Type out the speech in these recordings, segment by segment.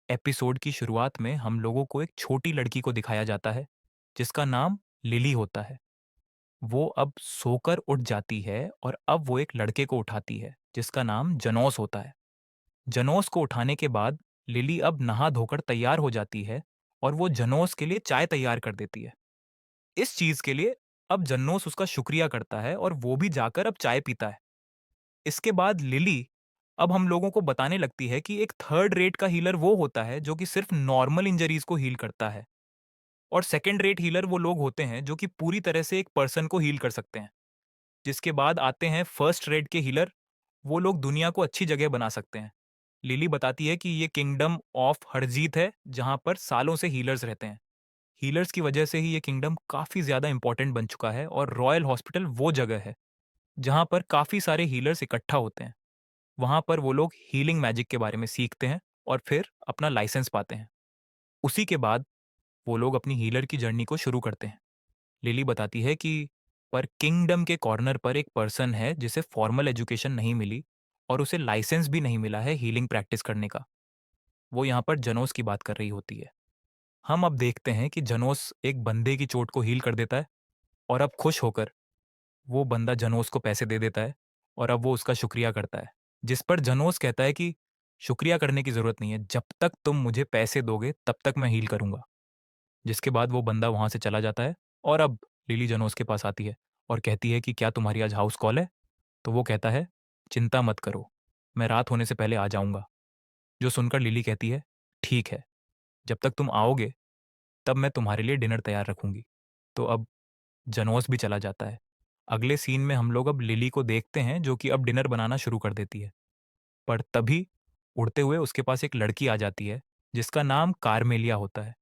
Episode की शुरुआत में हम लोगों को एक छोटी लड़की को दिखाया जाता है जिसका नाम लिली होता है। वो अब सोकर उठ जाती है और अब वो एक लड़के को उठाती है जिसका नाम जनोस होता है। जनोस को उठाने के बाद लिली अब नहा धोकर तैयार हो जाती है और वो जनोस के लिए चाय तैयार कर देती है। इस चीज के लिए अब जनोस उसका शुक्रिया करता है और वो भी जाकर अब चाय पीता है। इसके बाद लिली अब हम लोगों को बताने लगती है कि एक थर्ड रेट का हीलर वो होता है जो कि सिर्फ नॉर्मल इंजरीज को हील करता है, और सेकंड रेट हीलर वो लोग होते हैं जो कि पूरी तरह से एक पर्सन को हील कर सकते हैं। जिसके बाद आते हैं फर्स्ट रेट के हीलर। वो लोग दुनिया को अच्छी जगह बना सकते हैं। लिली बताती है कि ये किंगडम ऑफ हरजीत है जहां पर सालों से हीलर्स रहते हैं। हीलर्स की वजह से ही ये किंगडम काफी ज्यादा इंपॉर्टेंट बन चुका है और रॉयल हॉस्पिटल वो जगह है जहां पर काफी सारे हीलर्स इकट्ठा होते हैं। वहां पर वो लोग हीलिंग मैजिक के बारे में सीखते हैं और फिर अपना लाइसेंस पाते हैं। उसी के बाद वो लोग अपनी हीलर की जर्नी को शुरू करते हैं। लिली बताती है कि पर किंगडम के कॉर्नर पर एक पर्सन है जिसे फॉर्मल एजुकेशन नहीं मिली और उसे लाइसेंस भी नहीं मिला है हीलिंग प्रैक्टिस करने का। वो यहाँ पर जनोस की बात कर रही होती है। हम अब देखते हैं कि जनोस एक बंदे की चोट को हील कर देता है और अब खुश होकर वो बंदा जनोस को पैसे दे देता है और अब वो उसका शुक्रिया करता है। जिस पर जनोस कहता है कि शुक्रिया करने की जरूरत नहीं है, जब तक तुम मुझे पैसे दोगे तब तक मैं हील करूंगा। जिसके बाद वो बंदा वहां से चला जाता है और अब लिली जनोस के पास आती है और कहती है कि क्या तुम्हारी आज हाउस कॉल है? तो वो कहता है, चिंता मत करो, मैं रात होने से पहले आ जाऊंगा। जो सुनकर लिली कहती है, ठीक है, जब तक तुम आओगे तब मैं तुम्हारे लिए डिनर तैयार रखूंगी। तो अब जनोस भी चला जाता है। अगले सीन में हम लोग अब लिली को देखते हैं जो कि अब डिनर बनाना शुरू कर देती है। पर तभी उड़ते हुए उसके पास एक लड़की आ जाती है जिसका नाम कार्मेलिया होता है।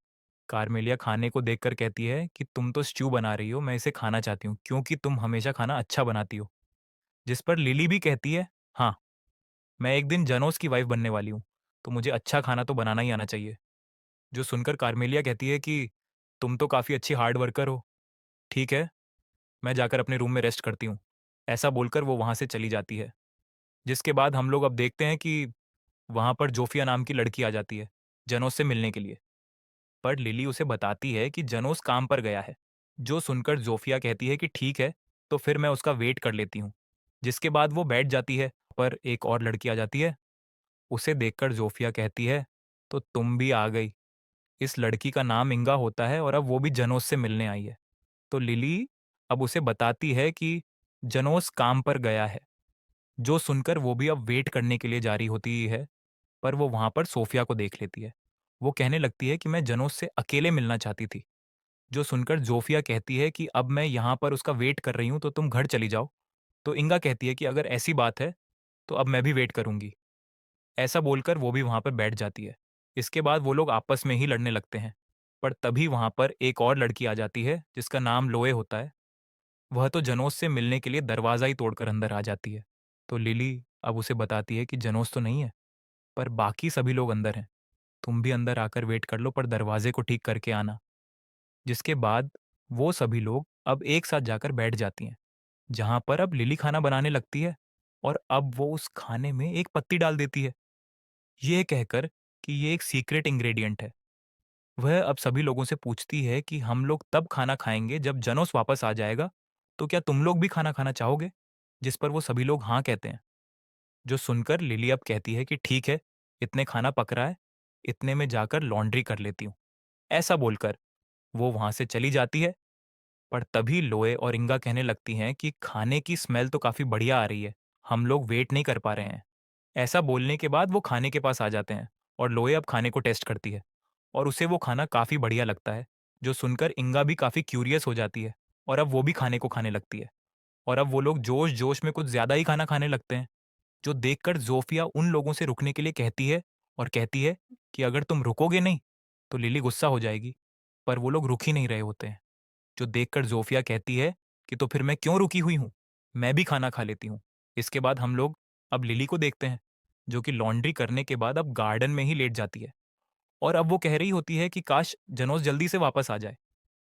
कार्मेलिया खाने को देखकर कहती है कि तुम तो स्ट्यू बना रही हो, मैं इसे खाना चाहती हूँ क्योंकि तुम हमेशा खाना अच्छा बनाती हो। जिस पर लिली भी कहती है, हाँ, मैं एक दिन जनोस की वाइफ बनने वाली हूँ, तो मुझे अच्छा खाना तो बनाना ही आना चाहिए। जो सुनकर कार्मेलिया कहती है कि तुम तो काफ़ी अच्छी हार्ड वर्कर हो, ठीक है, मैं जाकर अपने रूम में रेस्ट करती हूँ। ऐसा बोलकर वो वहाँ से चली जाती है। जिसके बाद हम लोग अब देखते हैं कि वहाँ पर जोफिया नाम की लड़की आ जाती है जनोस से मिलने के लिए। पर लिली उसे बताती है कि जनोस काम पर गया है। जो सुनकर जोफिया कहती है कि ठीक है, तो फिर मैं उसका वेट कर लेती हूँ। जिसके बाद वो बैठ जाती है, पर एक और लड़की आ जाती है। उसे देखकर जोफिया कहती है, तो तुम भी आ गई। इस लड़की का नाम इंगा होता है और अब वो भी जनोस से मिलने आई है। तो लिली अब उसे बताती है कि जनोस काम पर गया है। जो सुनकर वो भी अब वेट करने के लिए जारी होती है, पर वो वहां पर सोफिया को देख लेती है। वो कहने लगती है कि मैं जनोस से अकेले मिलना चाहती थी। जो सुनकर जोफिया कहती है कि अब मैं यहाँ पर उसका वेट कर रही हूँ तो तुम घर चली जाओ। तो इंगा कहती है कि अगर ऐसी बात है तो अब मैं भी वेट करूंगी। ऐसा बोलकर वो भी वहां पर बैठ जाती है। इसके बाद वो लोग आपस में ही लड़ने लगते हैं। पर तभी वहां पर एक और लड़की आ जाती है जिसका नाम लोए होता है। वह तो जनोस से मिलने के लिए दरवाजा ही तोड़कर अंदर आ जाती है। तो लिली अब उसे बताती है कि जनोस तो नहीं है, पर बाकी सभी लोग अंदर हैं। तुम भी अंदर आकर वेट कर लो, पर दरवाजे को ठीक करके आना। जिसके बाद वो सभी लोग अब एक साथ जाकर बैठ जाती हैं, जहां पर अब लिली खाना बनाने लगती है और अब वो उस खाने में एक पत्ती डाल देती है, ये कहकर कि ये एक सीक्रेट इंग्रेडिएंट है। वह अब सभी लोगों से पूछती है कि हम लोग तब खाना खाएंगे जब जनोस वापस आ जाएगा, तो क्या तुम लोग भी खाना खाना चाहोगे? जिस पर वो सभी लोग हाँ कहते हैं। जो सुनकर लिली अब कहती है कि ठीक है, इतने खाना पक रहा है, इतने में जाकर लॉन्ड्री कर लेती हूँ। ऐसा बोलकर वो वहां से चली जाती है। पर तभी लोए और इंगा कहने लगती हैं कि खाने की स्मेल तो काफी बढ़िया आ रही है, हम लोग वेट नहीं कर पा रहे हैं। ऐसा बोलने के बाद वो खाने के पास आ जाते हैं और लोए अब खाने को टेस्ट करती है और उसे वो खाना काफी बढ़िया लगता है। जो सुनकर इंगा भी काफी क्यूरियस हो जाती है और अब वो भी खाने को खाने लगती है। और अब वो लोग जोश जोश में कुछ ज्यादा ही खाना खाने लगते हैं। जो देखकर जोफिया उन लोगों से रुकने के लिए कहती है और कहती है कि अगर तुम रुकोगे नहीं तो लिली गुस्सा हो जाएगी। पर वो लोग रुक ही नहीं रहे होते हैं। जो देखकर जोफिया कहती है कि तो फिर मैं क्यों रुकी हुई हूँ, मैं भी खाना खा लेती हूँ। इसके बाद हम लोग अब लिली को देखते हैं जो कि लॉन्ड्री करने के बाद अब गार्डन में ही लेट जाती है और अब वो कह रही होती है कि काश जनोस जल्दी से वापस आ जाए।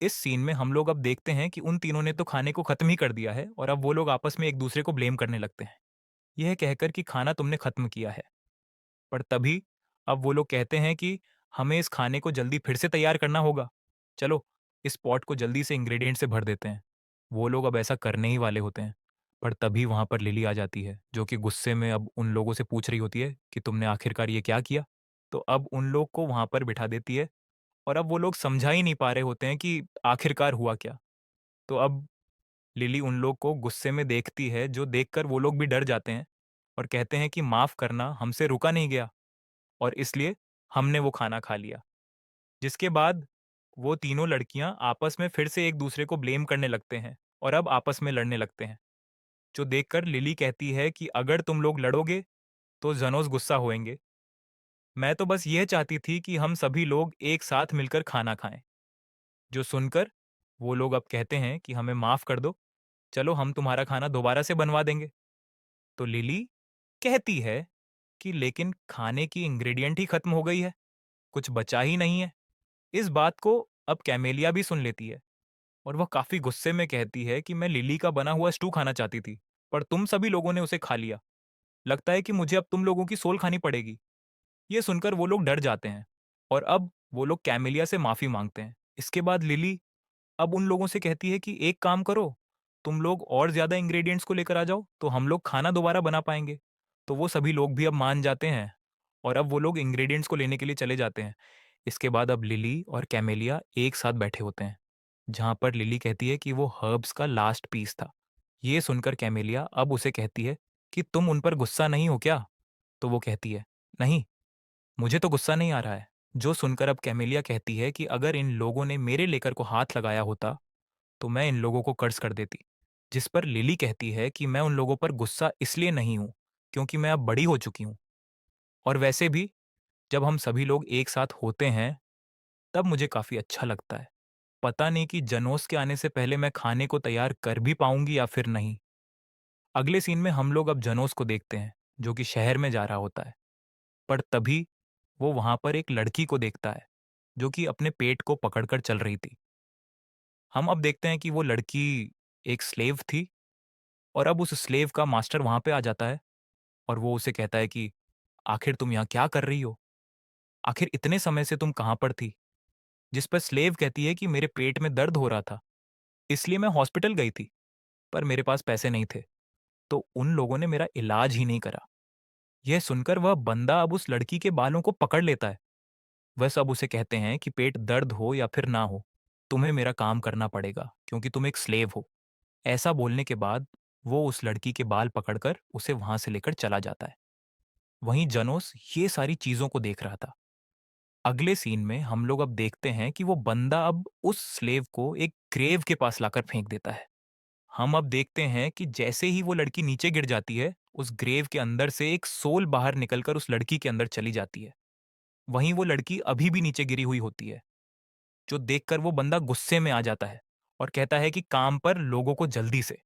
इस सीन में हम लोग अब देखते हैं कि उन तीनों ने तो खाने को खत्म ही कर दिया है और अब वो लोग आपस में एक दूसरे को ब्लेम करने लगते हैं, यह कहकर कि खाना तुमने खत्म किया है। पर तभी अब वो लोग कहते हैं कि हमें इस खाने को जल्दी फिर से तैयार करना होगा। चलो, इस पॉट को जल्दी से इंग्रेडिएंट से भर देते हैं। वो लोग अब ऐसा करने ही वाले होते हैं, पर तभी वहाँ पर लिली आ जाती है, जो कि गुस्से में अब उन लोगों से पूछ रही होती है कि तुमने आखिरकार ये क्या किया? तो अब उन लोग को वहाँ पर बिठा देती है और अब वो लोग समझा ही नहीं पा रहे होते हैं कि आखिरकार हुआ क्या? तो अब लिली उन लोग को गुस्से में देखती है, जो देखकर वो लोग भी डर जाते हैं और कहते हैं कि माफ़ करना, हमसे रुका नहीं गया और इसलिए हमने वो खाना खा लिया। जिसके बाद वो तीनों लड़कियाँ आपस में फिर से एक-दूसरे को ब्लेम करने लगते हैं और अब आपस में लड़ने लगते हैं। जो देखकर लिली कहती है कि अगर तुम लोग लड़ोगे, तो जनो गुस्सा होएंगे। मैं तो बस यह चाहती थी कि हम सभी लोग एक साथ मिलकर खाना खाएँ। जो सुनकर वो लोग अब कहते हैं कि हमें माफ़ कर दो, चलो हम तुम्हारा खाना दोबारा से बनवा देंगे। तो लिली कहती है कि लेकिन खाने की इंग्रेडिएंट ही खत्म हो गई है, कुछ बचा ही नहीं है। इस बात को अब कैमेलिया भी सुन लेती है और वह काफ़ी गुस्से में कहती है कि मैं लिली का बना हुआ स्टू खाना चाहती थी, पर तुम सभी लोगों ने उसे खा लिया। लगता है कि मुझे अब तुम लोगों की सोल खानी पड़ेगी। ये सुनकर वो लोग डर जाते हैं और अब वो लोग कैमेलिया से माफ़ी माँगते हैं। इसके बाद लिली अब उन लोगों से कहती है कि एक काम करो, तुम लोग और ज़्यादा इंग्रेडिएंट्स को लेकर आ जाओ, तो हम लोग खाना दोबारा बना पाएँगे। तो वो सभी लोग भी अब मान जाते हैं और अब वो लोग इंग्रेडिएंट्स को लेने के लिए चले जाते हैं। इसके बाद अब लिली और कैमेलिया एक साथ बैठे होते हैं, जहाँ पर लिली कहती है कि वो हर्ब्स का लास्ट पीस था। ये सुनकर कैमेलिया अब उसे कहती है कि तुम उन पर गुस्सा नहीं हो क्या? तो वो कहती है, नहीं, मुझे तो गुस्सा नहीं आ रहा है। जो सुनकर अब कैमेलिया कहती है कि अगर इन लोगों ने मेरे लेकर को हाथ लगाया होता, तो मैं इन लोगों को कर्ज कर देती। जिस पर लिली कहती है कि मैं उन लोगों पर गुस्सा इसलिए नहीं हूँ, क्योंकि मैं अब बड़ी हो चुकी हूँ। और वैसे भी जब हम सभी लोग एक साथ होते हैं, तब मुझे काफ़ी अच्छा लगता है। पता नहीं कि जनोस के आने से पहले मैं खाने को तैयार कर भी पाऊँगी या फिर नहीं। अगले सीन में हम लोग अब जनोस को देखते हैं, जो कि शहर में जा रहा होता है। पर तभी वो वहाँ पर एक लड़की को देखता है, जो कि अपने पेट को पकड़कर चल रही थी। हम अब देखते हैं कि वो लड़की एक स्लेव थी और अब उस स्लेव का मास्टर वहाँ पे आ जाता है और वो उसे कहता है कि आखिर तुम यहाँ क्या कर रही हो? आखिर इतने समय से तुम कहाँ पर थी? जिस पर स्लेव कहती है कि मेरे पेट में दर्द हो रहा था, इसलिए मैं हॉस्पिटल गई थी, पर मेरे पास पैसे नहीं थे, तो उन लोगों ने मेरा इलाज ही नहीं करा। यह सुनकर वह बंदा अब उस लड़की के बालों को पकड़ लेता है। वह सब उसे कहते हैं कि पेट दर्द हो या फिर ना हो, तुम्हें मेरा काम करना पड़ेगा क्योंकि तुम एक स्लेव हो। ऐसा बोलने के बाद वो उस लड़की के बाल पकड़कर उसे वहां से लेकर चला जाता है। वहीं जनोस ये सारी चीजों को देख रहा था। अगले सीन में हम लोग अब देखते हैं कि वो बंदा अब उस स्लेव को एक ग्रेव के पास लाकर फेंक देता है। हम अब देखते हैं कि जैसे ही वो लड़की नीचे गिर जाती है, उस ग्रेव के अंदर से एक सोल बाहर निकलकर उस लड़की के अंदर चली जाती है। वहीं वो लड़की अभी भी नीचे गिरी हुई होती है, जो देखकर वो बंदा गुस्से में आ जाता है और कहता है कि काम पर लोगों को जल्दी से।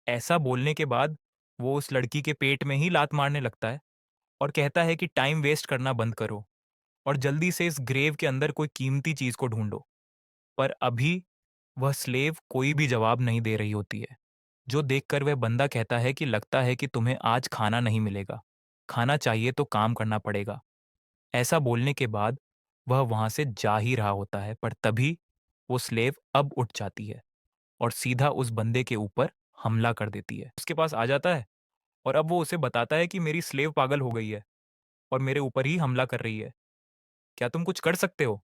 ऐसा बोलने के बाद वो उस लड़की के पेट में ही लात मारने लगता है और कहता है कि टाइम वेस्ट करना बंद करो और जल्दी से इस ग्रेव के अंदर कोई कीमती चीज को ढूंढो। पर अभी वह स्लेव कोई भी जवाब नहीं दे रही होती है, जो देखकर वह बंदा कहता है कि लगता है कि तुम्हें आज खाना नहीं मिलेगा, खाना चाहिए तो काम करना पड़ेगा। ऐसा बोलने के बाद वह वहां से जा ही रहा होता है, पर तभी वो स्लेव अब उठ जाती है और सीधा उस बंदे के ऊपर हमला कर देती है। उसके पास आ जाता है और अब वो उसे बताता है कि मेरी स्लेव पागल हो गई है और मेरे ऊपर ही हमला कर रही है। क्या तुम कुछ कर सकते हो?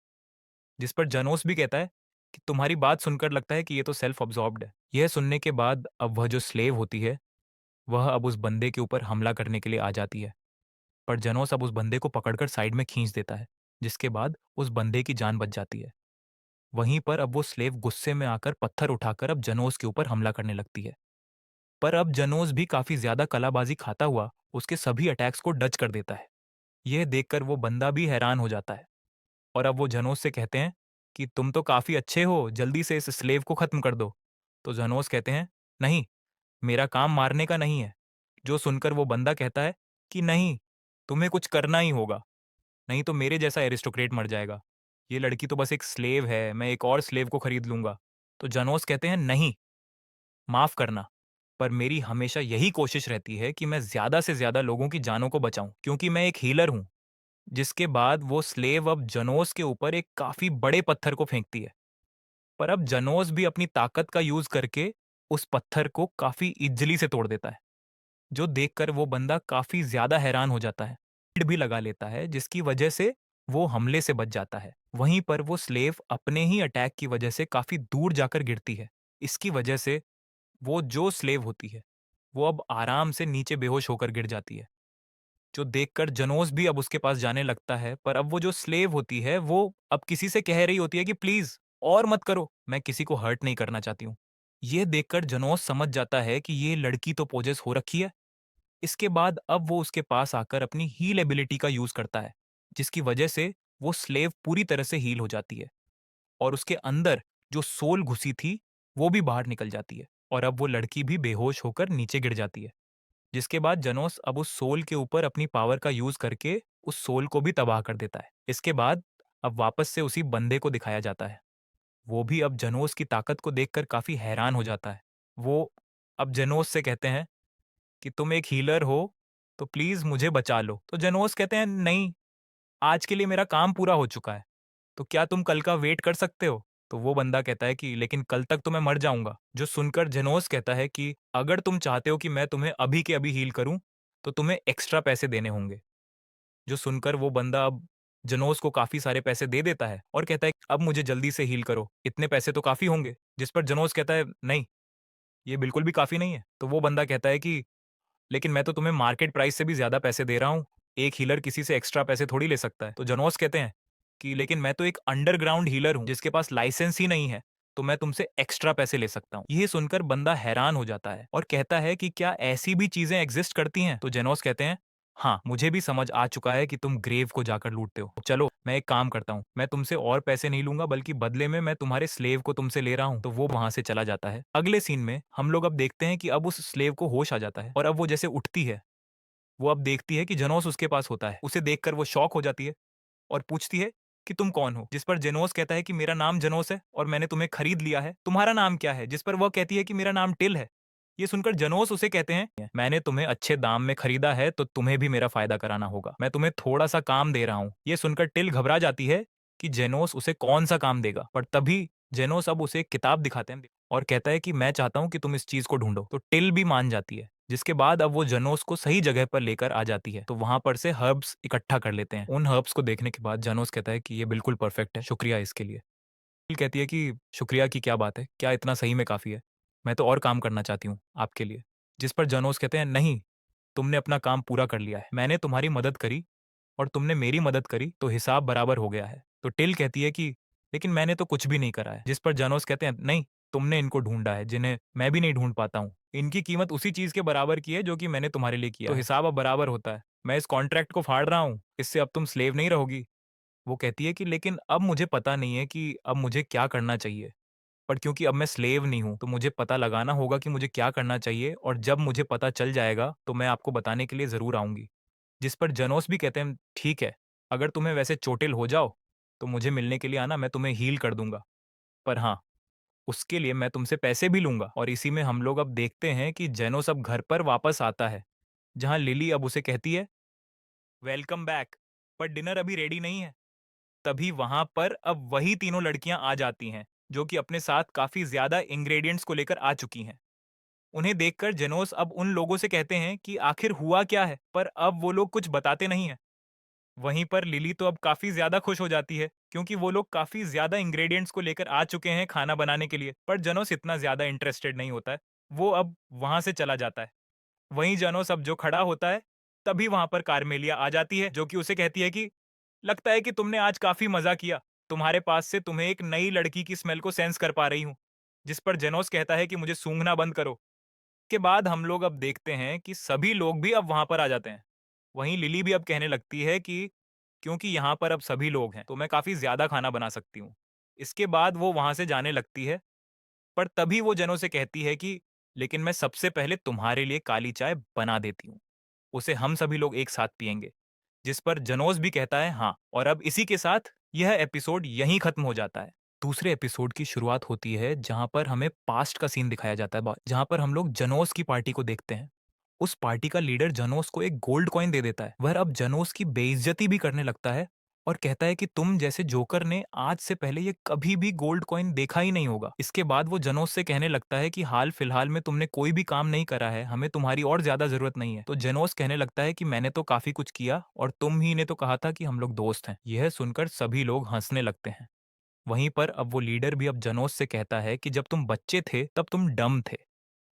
जिस पर जनोस भी कहता है कि तुम्हारी बात सुनकर लगता है कि ये तो सेल्फ अब्जॉर्ब्ड है। यह सुनने के बाद अब वह जो स्लेव होती है, वह अब उस बंदे के ऊपर हमला करने के लिए आ जाती है। पर जनोस अब उस बंदे को पकड़कर साइड में खींच देता है, जिसके बाद उस बंदे की जान बच जाती है। वहीं पर अब वो स्लेव गुस्से में आकर पत्थर उठाकर अब जनोस के ऊपर हमला करने लगती है। पर अब जनोस भी काफी ज्यादा कलाबाजी खाता हुआ उसके सभी अटैक्स को डच कर देता है। यह देखकर वो बंदा भी हैरान हो जाता है और अब वो जनोस से कहते हैं कि तुम तो काफी अच्छे हो, जल्दी से इस स्लेव को खत्म कर दो। तो जनोस कहते हैं, नहीं, मेरा काम मारने का नहीं है। जो सुनकर वो बंदा कहता है कि नहीं, तुम्हें कुछ करना ही होगा, नहीं तो मेरे जैसा एरिस्टोक्रेट मर जाएगा। ये लड़की तो बस एक स्लेव है, मैं एक और स्लेव को खरीद लूंगा। तो जनोस कहते हैं, नहीं, माफ करना, पर मेरी हमेशा यही कोशिश रहती है कि मैं ज्यादा से ज्यादा लोगों की जानों को बचाऊं, क्योंकि मैं एक हीलर हूं। जिसके बाद वो स्लेव अब जनोस के ऊपर एक काफी बड़े पत्थर को फेंकती है। पर अब जनोस भी अपनी ताकत का यूज करके उस पत्थर को काफी इजीली से तोड़ देता है, जो देखकर वो बंदा काफी ज्यादा हैरान हो जाता है। शील्ड भी लगा लेता है, जिसकी वजह से वो हमले से बच जाता है। वहीं पर वो स्लेव अपने ही अटैक की वजह से काफी दूर जाकर गिरती है। इसकी वजह से वो जो स्लेव होती है, वो अब आराम से नीचे बेहोश होकर गिर जाती है, जो देखकर जनोस भी अब उसके पास जाने लगता है। पर अब वो जो स्लेव होती है, वो अब किसी से कह रही होती है कि प्लीज और मत करो, मैं किसी को हर्ट नहीं करना चाहती हूँ। ये देखकर जनोस समझ जाता है कि ये लड़की तो पोजेस हो रखी है। इसके बाद अब वो उसके पास आकर अपनी हील एबिलिटी का यूज करता है, जिसकी वजह से वो स्लेव पूरी तरह से हील हो जाती है और उसके अंदर जो सोल घुसी थी वो भी बाहर निकल जाती है और अब वो लड़की भी बेहोश होकर नीचे गिर जाती है। जिसके बाद जनोस अब उस सोल के ऊपर अपनी पावर का यूज करके उस सोल को भी तबाह कर देता है। इसके बाद अब वापस से उसी बंदे को दिखाया जाता है। वो भी अब जनोस की ताकत को देखकर काफी हैरान हो जाता है। वो अब जनोस से कहते हैं कि तुम एक हीलर हो, तो प्लीज मुझे बचा लो। तो जनोस कहते हैं नहीं, आज के लिए मेरा काम पूरा हो चुका है, तो क्या तुम कल का वेट कर सकते हो? तो वो बंदा कहता है कि लेकिन कल तक तो मैं मर जाऊंगा। जो सुनकर जेनोस कहता है कि अगर तुम चाहते हो कि मैं तुम्हें अभी के अभी हील करूं, तो तुम्हें एक्स्ट्रा पैसे देने होंगे। जो सुनकर वो बंदा अब जेनोस को काफी सारे पैसे दे देता है और कहता है अब मुझे जल्दी से हील करो, इतने पैसे तो काफी होंगे। जिस पर जेनोस कहता है नहीं, ये बिल्कुल भी काफी नहीं है। तो वो बंदा कहता है कि लेकिन मैं तो तुम्हें मार्केट प्राइस से भी ज़्यादा पैसे दे रहा हूँ। एक हीलर किसी से एक्स्ट्रा पैसे थोड़ी ले सकता है। तो जनोस कहते हैं कि लेकिन मैं तो एक अंडरग्राउंड हीलर हूँ, जिसके पास लाइसेंस ही नहीं है, तो मैं तुमसे एक्स्ट्रा पैसे ले सकता हूँ। ये सुनकर बंदा हैरान हो जाता है और कहता है कि क्या ऐसी भी चीजें एग्जिस्ट करती हैं? तो जेनोस कहते हैं हाँ, मुझे भी समझ आ चुका है कि तुम ग्रेव को जाकर लूटते हो। चलो, मैं एक काम करता हूँ, मैं तुमसे और पैसे नहीं लूंगा, बल्कि बदले में मैं तुम्हारे स्लेव को तुमसे ले रहा हूँ। तो वो वहां से चला जाता है। अगले सीन में हम लोग अब देखते हैं कि अब उस स्लेव को होश आ जाता है और अब वो जैसे उठती है, वो अब देखती है कि जनोस उसके पास होता है। उसे देखकर वो शॉक हो जाती है और पूछती है कि तुम कौन हो? जिस पर जेनोस कहता है कि मेरा नाम जनोस है और मैंने तुम्हें खरीद लिया है। तुम्हारा नाम क्या है? जिस पर वह कहती है कि मेरा नाम टिल है। ये सुनकर जनोस उसे कहते हैं मैंने तुम्हें अच्छे दाम में खरीदा है, तो तुम्हें भी मेरा फायदा कराना होगा। मैं तुम्हें थोड़ा सा काम दे रहा हूँ। ये सुनकर टिल घबरा जाती है कि जेनोस उसे कौन सा काम देगा, पर तभी जेनोस अब उसे एक किताब दिखाते हैं और कहता है कि मैं चाहता हूँ कि तुम इस चीज को ढूंढो। तो टिल भी मान जाती है, जिसके बाद अब वो जनोस को सही जगह पर लेकर आ जाती है। तो वहां पर से हर्ब्स इकट्ठा कर लेते हैं। उन हर्ब्स को देखने के बाद जनोस कहता है कि ये बिल्कुल परफेक्ट है, शुक्रिया इसके लिए। टिल कहती है कि शुक्रिया की क्या बात है, क्या इतना सही में काफी है, मैं तो और काम करना चाहती हूँ आपके लिए। जिस पर जनोस कहते हैं नहीं, तुमने अपना काम पूरा कर लिया है। मैंने तुम्हारी मदद करी और तुमने मेरी मदद करी, तो हिसाब बराबर हो गया है। तो टिल कहती है कि लेकिन मैंने तो कुछ भी नहीं करा है। जिस पर जानोस कहते हैं नहीं, तुमने इनको ढूंढा है, जिन्हें मैं भी नहीं ढूंढ पाता हूँ। इनकी कीमत उसी चीज के बराबर की है जो कि मैंने तुम्हारे लिए किया तो है। हिसाब अब बराबर होता है। मैं इस कॉन्ट्रैक्ट को फाड़ रहा हूँ, इससे अब तुम स्लेव नहीं रहोगी। वो कहती है कि लेकिन अब मुझे पता नहीं है कि अब मुझे क्या करना चाहिए। पर क्योंकि अब मैं स्लेव नहीं हूँ, तो मुझे पता लगाना होगा कि मुझे क्या करना चाहिए, और जब मुझे पता चल जाएगा तो मैं आपको बताने के लिए जरूर आऊंगी। जिस पर जनोस भी कहते हैं ठीक है, अगर तुम्हें वैसे चोटिल हो जाओ तो मुझे मिलने के लिए आना, मैं तुम्हें हील कर दूंगा। पर हाँ, उसके लिए मैं तुमसे पैसे भी लूंगा। और इसी में हम लोग अब देखते हैं कि जेनोस अब घर पर वापस आता है, जहां लिली अब उसे कहती है वेलकम बैक, पर डिनर अभी रेडी नहीं है। तभी वहां पर अब वही तीनों लड़कियां आ जाती हैं, जो कि अपने साथ काफी ज्यादा इंग्रेडिएंट्स को लेकर आ चुकी हैं। उन्हें देखकर जेनोस अब उन लोगों से कहते हैं कि आखिर हुआ क्या है, पर अब वो लोग कुछ बताते नहीं हैं। वहीं पर लिली तो अब काफ़ी ज़्यादा खुश हो जाती है, क्योंकि वो लोग काफ़ी ज़्यादा इंग्रेडिएंट्स को लेकर आ चुके हैं खाना बनाने के लिए। पर जनोस इतना ज़्यादा इंटरेस्टेड नहीं होता है, वो अब वहाँ से चला जाता है। वहीं जनोस अब जो खड़ा होता है, तभी वहाँ पर कार्मेलिया आ जाती है, जो कि उसे कहती है कि लगता है कि तुमने आज काफ़ी मज़ा किया। तुम्हारे पास से तुम्हें एक नई लड़की की स्मेल को सेंस कर पा रही हूँ। जिस पर जेनोस कहता है कि मुझे सूंघना बंद करो। के बाद हम लोग अब देखते हैं कि सभी लोग भी अब वहाँ पर आ जाते हैं। वहीं लिली भी अब कहने लगती है कि क्योंकि यहाँ पर अब सभी लोग हैं, तो मैं काफ़ी ज़्यादा खाना बना सकती हूँ। इसके बाद वो वहाँ से जाने लगती है, पर तभी वो जनों से कहती है कि लेकिन मैं सबसे पहले तुम्हारे लिए काली चाय बना देती हूँ। उसे हम सभी लोग एक साथ पिएंगे। जिस पर जनोस भी कहता है हाँ, और अब इसी के साथ यह एपिसोड यहीं खत्म हो जाता है। दूसरे एपिसोड की शुरुआत होती है, जहाँ पर हमें पास्ट का सीन दिखाया जाता है, जहाँ पर हम लोग जनोस की पार्टी को देखते हैं। उस पार्टी का लीडर जनोस को एक गोल्ड कॉइन दे देता है। वह अब जनोस की बेइज्जती भी करने लगता है और कहता है कि तुम जैसे जोकर ने आज से पहले ये कभी भी गोल्ड कॉइन देखा ही नहीं होगा। इसके बाद वो जनोस से कहने लगता है कि हाल फिलहाल में तुमने कोई भी काम नहीं करा है, हमें तुम्हारी और ज्यादा जरूरत नहीं है। तो जनोस कहने लगता है कि मैंने तो काफी कुछ किया और तुम ही ने तो कहा था कि हम लोग दोस्त हैं। यह सुनकर सभी लोग हंसने लगते हैं। वहीं पर अब वो लीडर भी अब जनोस से कहता है कि जब तुम बच्चे थे तब तुम डम थे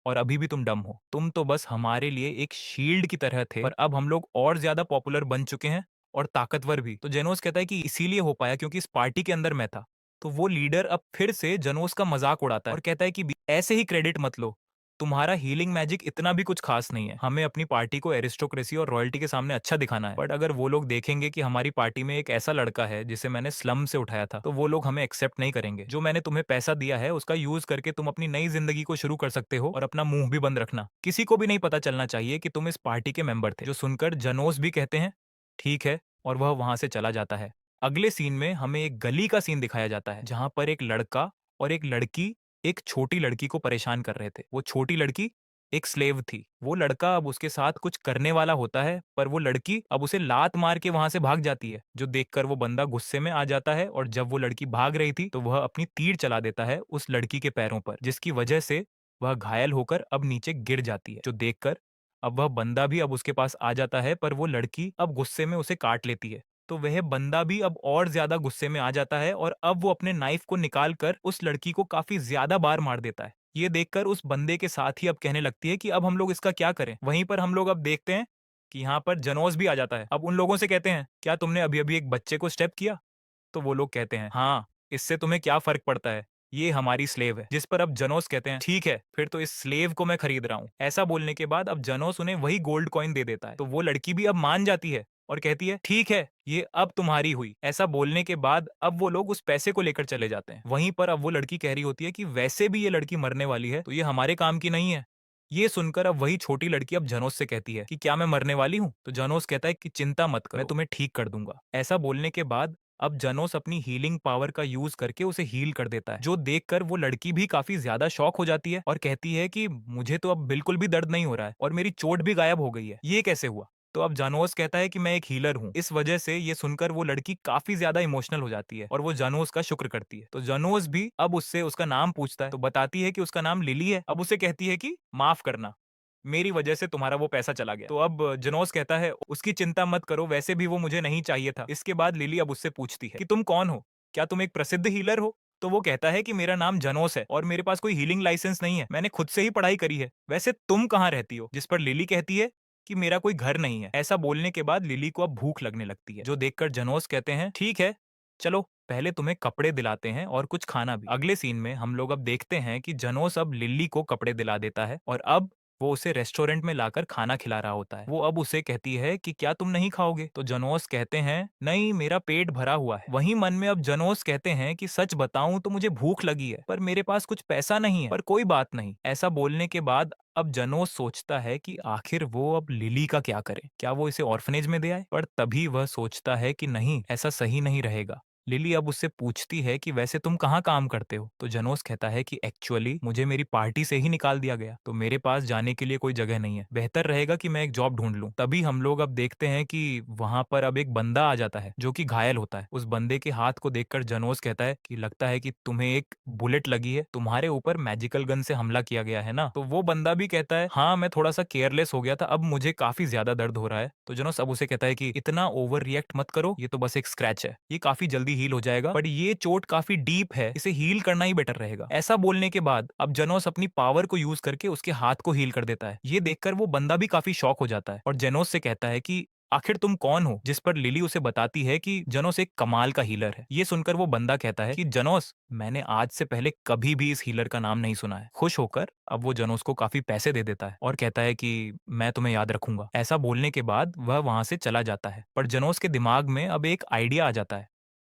और अभी भी तुम डम हो। तुम तो बस हमारे लिए एक शील्ड की तरह थे, पर अब हम लोग और ज्यादा पॉपुलर बन चुके हैं और ताकतवर भी। तो जेनोस कहता है कि इसीलिए हो पाया क्योंकि इस पार्टी के अंदर मैं था। तो वो लीडर अब फिर से जनोस का मजाक उड़ाता है और कहता है कि ऐसे ही क्रेडिट मत लो, तुम्हारा हीलिंग मैजिक इतना भी कुछ खास नहीं है। हमें अपनी पार्टी को एरिस्टोक्रेसी और रॉयल्टी के सामने अच्छा दिखाना है, बट अगर वो लोग देखेंगे कि हमारी पार्टी में एक ऐसा लड़का है जिसे मैंने स्लम से उठाया था, तो वो लोग हमें एक्सेप्ट नहीं करेंगे। जो मैंने तुम्हें पैसा दिया है उसका यूज करके तुम अपनी नई जिंदगी को शुरू कर सकते हो और अपना मुंह भी बंद रखना। किसी को भी नहीं पता चलना चाहिए कि तुम इस पार्टी के मेंबर थे। जो सुनकर जनोस भी कहते हैं ठीक है, और वह वहां से चला जाता है। अगले सीन में हमें एक गली का सीन दिखाया जाता है जहां पर एक लड़का और एक लड़की एक छोटी लड़की को परेशान कर रहे थे। वो छोटी लड़की एक स्लेव थी। वो लड़का अब उसके साथ कुछ करने वाला होता है, पर वो लड़की अब उसे लात मार के वहां से भाग जाती है, जो देखकर वो बंदा गुस्से में आ जाता है। और जब वो लड़की भाग रही थी तो वह अपनी तीर चला देता है उस लड़की के पैरों पर, जिसकी वजह से वह घायल होकर अब नीचे गिर जाती है। जो देखकर अब वह बंदा भी अब उसके पास आ जाता है, पर वो लड़की अब गुस्से में उसे काट लेती है। तो वह बंदा भी अब और ज्यादा गुस्से में आ जाता है और अब वो अपने नाइफ को निकाल कर उस लड़की को काफी ज्यादा बार मार देता है। ये देखकर उस बंदे के साथ ही अब कहने लगती है कि अब हम लोग इसका क्या करें। वहीं पर हम लोग अब देखते हैं कि यहाँ पर जनोस भी आ जाता है। अब उन लोगों से कहते हैं क्या तुमने अभी अभी एक बच्चे को स्टेप किया? तो वो लोग कहते हैं हाँ, इससे तुम्हें क्या फर्क पड़ता है, ये हमारी स्लेव है। जिस पर अब जनोस कहते हैं ठीक है, फिर तो इस स्लेव को मैं खरीद रहा हूँ। ऐसा बोलने के बाद अब जनोस उन्हें वही गोल्ड कॉइन दे देता है। तो वो लड़की भी अब मान जाती है और कहती है ठीक है, ये अब तुम्हारी हुई। ऐसा बोलने के बाद अब वो लोग उस पैसे को लेकर चले जाते हैं। वहीं पर अब वो लड़की कह रही होती है कि वैसे भी ये लड़की मरने वाली है, तो ये हमारे काम की नहीं है। ये सुनकर अब वही छोटी लड़की अब जनोस से कहती है कि क्या मैं मरने वाली हूँ? तो जनोस कहता है कि चिंता मत करो, मैं तुम्हें ठीक कर दूंगा। ऐसा बोलने के बाद अब जनोस अपनी हीलिंग पावर का यूज करके उसे हील कर देता है, जो देखकर वो लड़की भी काफी ज्यादा शॉक हो जाती है और कहती है कि मुझे तो अब बिल्कुल भी दर्द नहीं हो रहा है और मेरी चोट भी गायब हो गई है, ये कैसे हुआ? तो अब जानोस कहता है कि मैं एक हीलर हूँ। इस वजह से ये सुनकर वो लड़की काफी ज्यादा इमोशनल हो जाती है और वो जानोस का शुक्र करती है। तो जानोस भी अब उससे उसका नाम पूछता है, तो बताती है कि उसका नाम लिली है। अब उसे कहती है कि माफ करना, मेरी वजह से तुम्हारा वो पैसा चला गया। तो अब जनोस कहता है उसकी चिंता मत करो, वैसे भी वो मुझे नहीं चाहिए था। इसके बाद लिली अब उससे पूछती है कि तुम कौन हो, क्या तुम एक प्रसिद्ध हीलर हो? तो वो कहता है कि मेरा नाम जनोस है और मेरे पास कोई हीलिंग लाइसेंस नहीं है, मैंने खुद से ही पढ़ाई करी है। वैसे तुम कहाँ रहती हो? जिस पर लिली कहती है कि मेरा कोई घर नहीं है। ऐसा बोलने के बाद लिली को अब भूख लगने लगती है, जो देखकर जनोस कहते हैं ठीक है, चलो पहले तुम्हें कपड़े दिलाते हैं और कुछ खाना भी। अगले सीन में हम लोग अब देखते हैं कि जनोस अब लिली को कपड़े दिला देता है और अब वो उसे रेस्टोरेंट में लाकर खाना खिला रहा होता है। वो अब उसे कहती है कि क्या तुम नहीं खाओगे? तो जनोस कहते हैं नहीं, मेरा पेट भरा हुआ है। वहीं मन में अब जनोस कहते हैं कि सच बताऊं तो मुझे भूख लगी है, पर मेरे पास कुछ पैसा नहीं है, पर कोई बात नहीं। ऐसा बोलने के बाद अब जनोस सोचता है कि आखिर वो अब लिली का क्या करे, क्या वो इसे ऑर्फनेज में दे आए? पर तभी वह सोचता है कि नहीं, ऐसा सही नहीं रहेगा। लिली अब उससे पूछती है कि वैसे तुम कहाँ काम करते हो? तो जनोस कहता है कि एक्चुअली मुझे मेरी पार्टी से ही निकाल दिया गया, तो मेरे पास जाने के लिए कोई जगह नहीं है, बेहतर रहेगा कि मैं एक जॉब ढूंढ लूं। तभी हम लोग अब देखते हैं कि वहां पर अब एक बंदा आ जाता है जो कि घायल होता है। उस बंदे के हाथ को देखकर जनोस कहता है कि लगता है कि तुम्हें एक बुलेट लगी है, तुम्हारे ऊपर मैजिकल गन से हमला किया गया है ना? तो वो बंदा भी कहता है हाँ, मैं थोड़ा सा केयरलेस हो गया था, अब मुझे काफी ज्यादा दर्द हो रहा है। तो जनोस अब उसे कहता है कि इतना ओवर रिएक्ट मत करो, ये तो बस एक स्क्रैच है, ये काफी जल्दी हील हो जाएगा, बट ये चोट काफी डीप है, इसे हील करना ही बेटर रहेगा। ऐसा बोलने के बाद अब जनोस अपनी पावर को यूज करके उसके हाथ को हील कर देता है। ये देखकर वो बंदा भी काफी शॉक हो जाता है और जेनोस से कहता है कि आखिर तुम कौन हो? जिस पर लिली उसे बताती है कि जनोस एक कमाल का हीलर है। ये सुनकर वो बंदा कहता है कि जनोस, मैंने आज से पहले कभी भी इस हीलर का नाम नहीं सुना है। खुश होकर अब वो जनोस को काफी पैसे दे देता है और कहता है कि मैं तुम्हें याद रखूंगा। ऐसा बोलने के बाद वह वहां से चला जाता है, पर जनोस के दिमाग में अब एक आइडिया आ जाता है।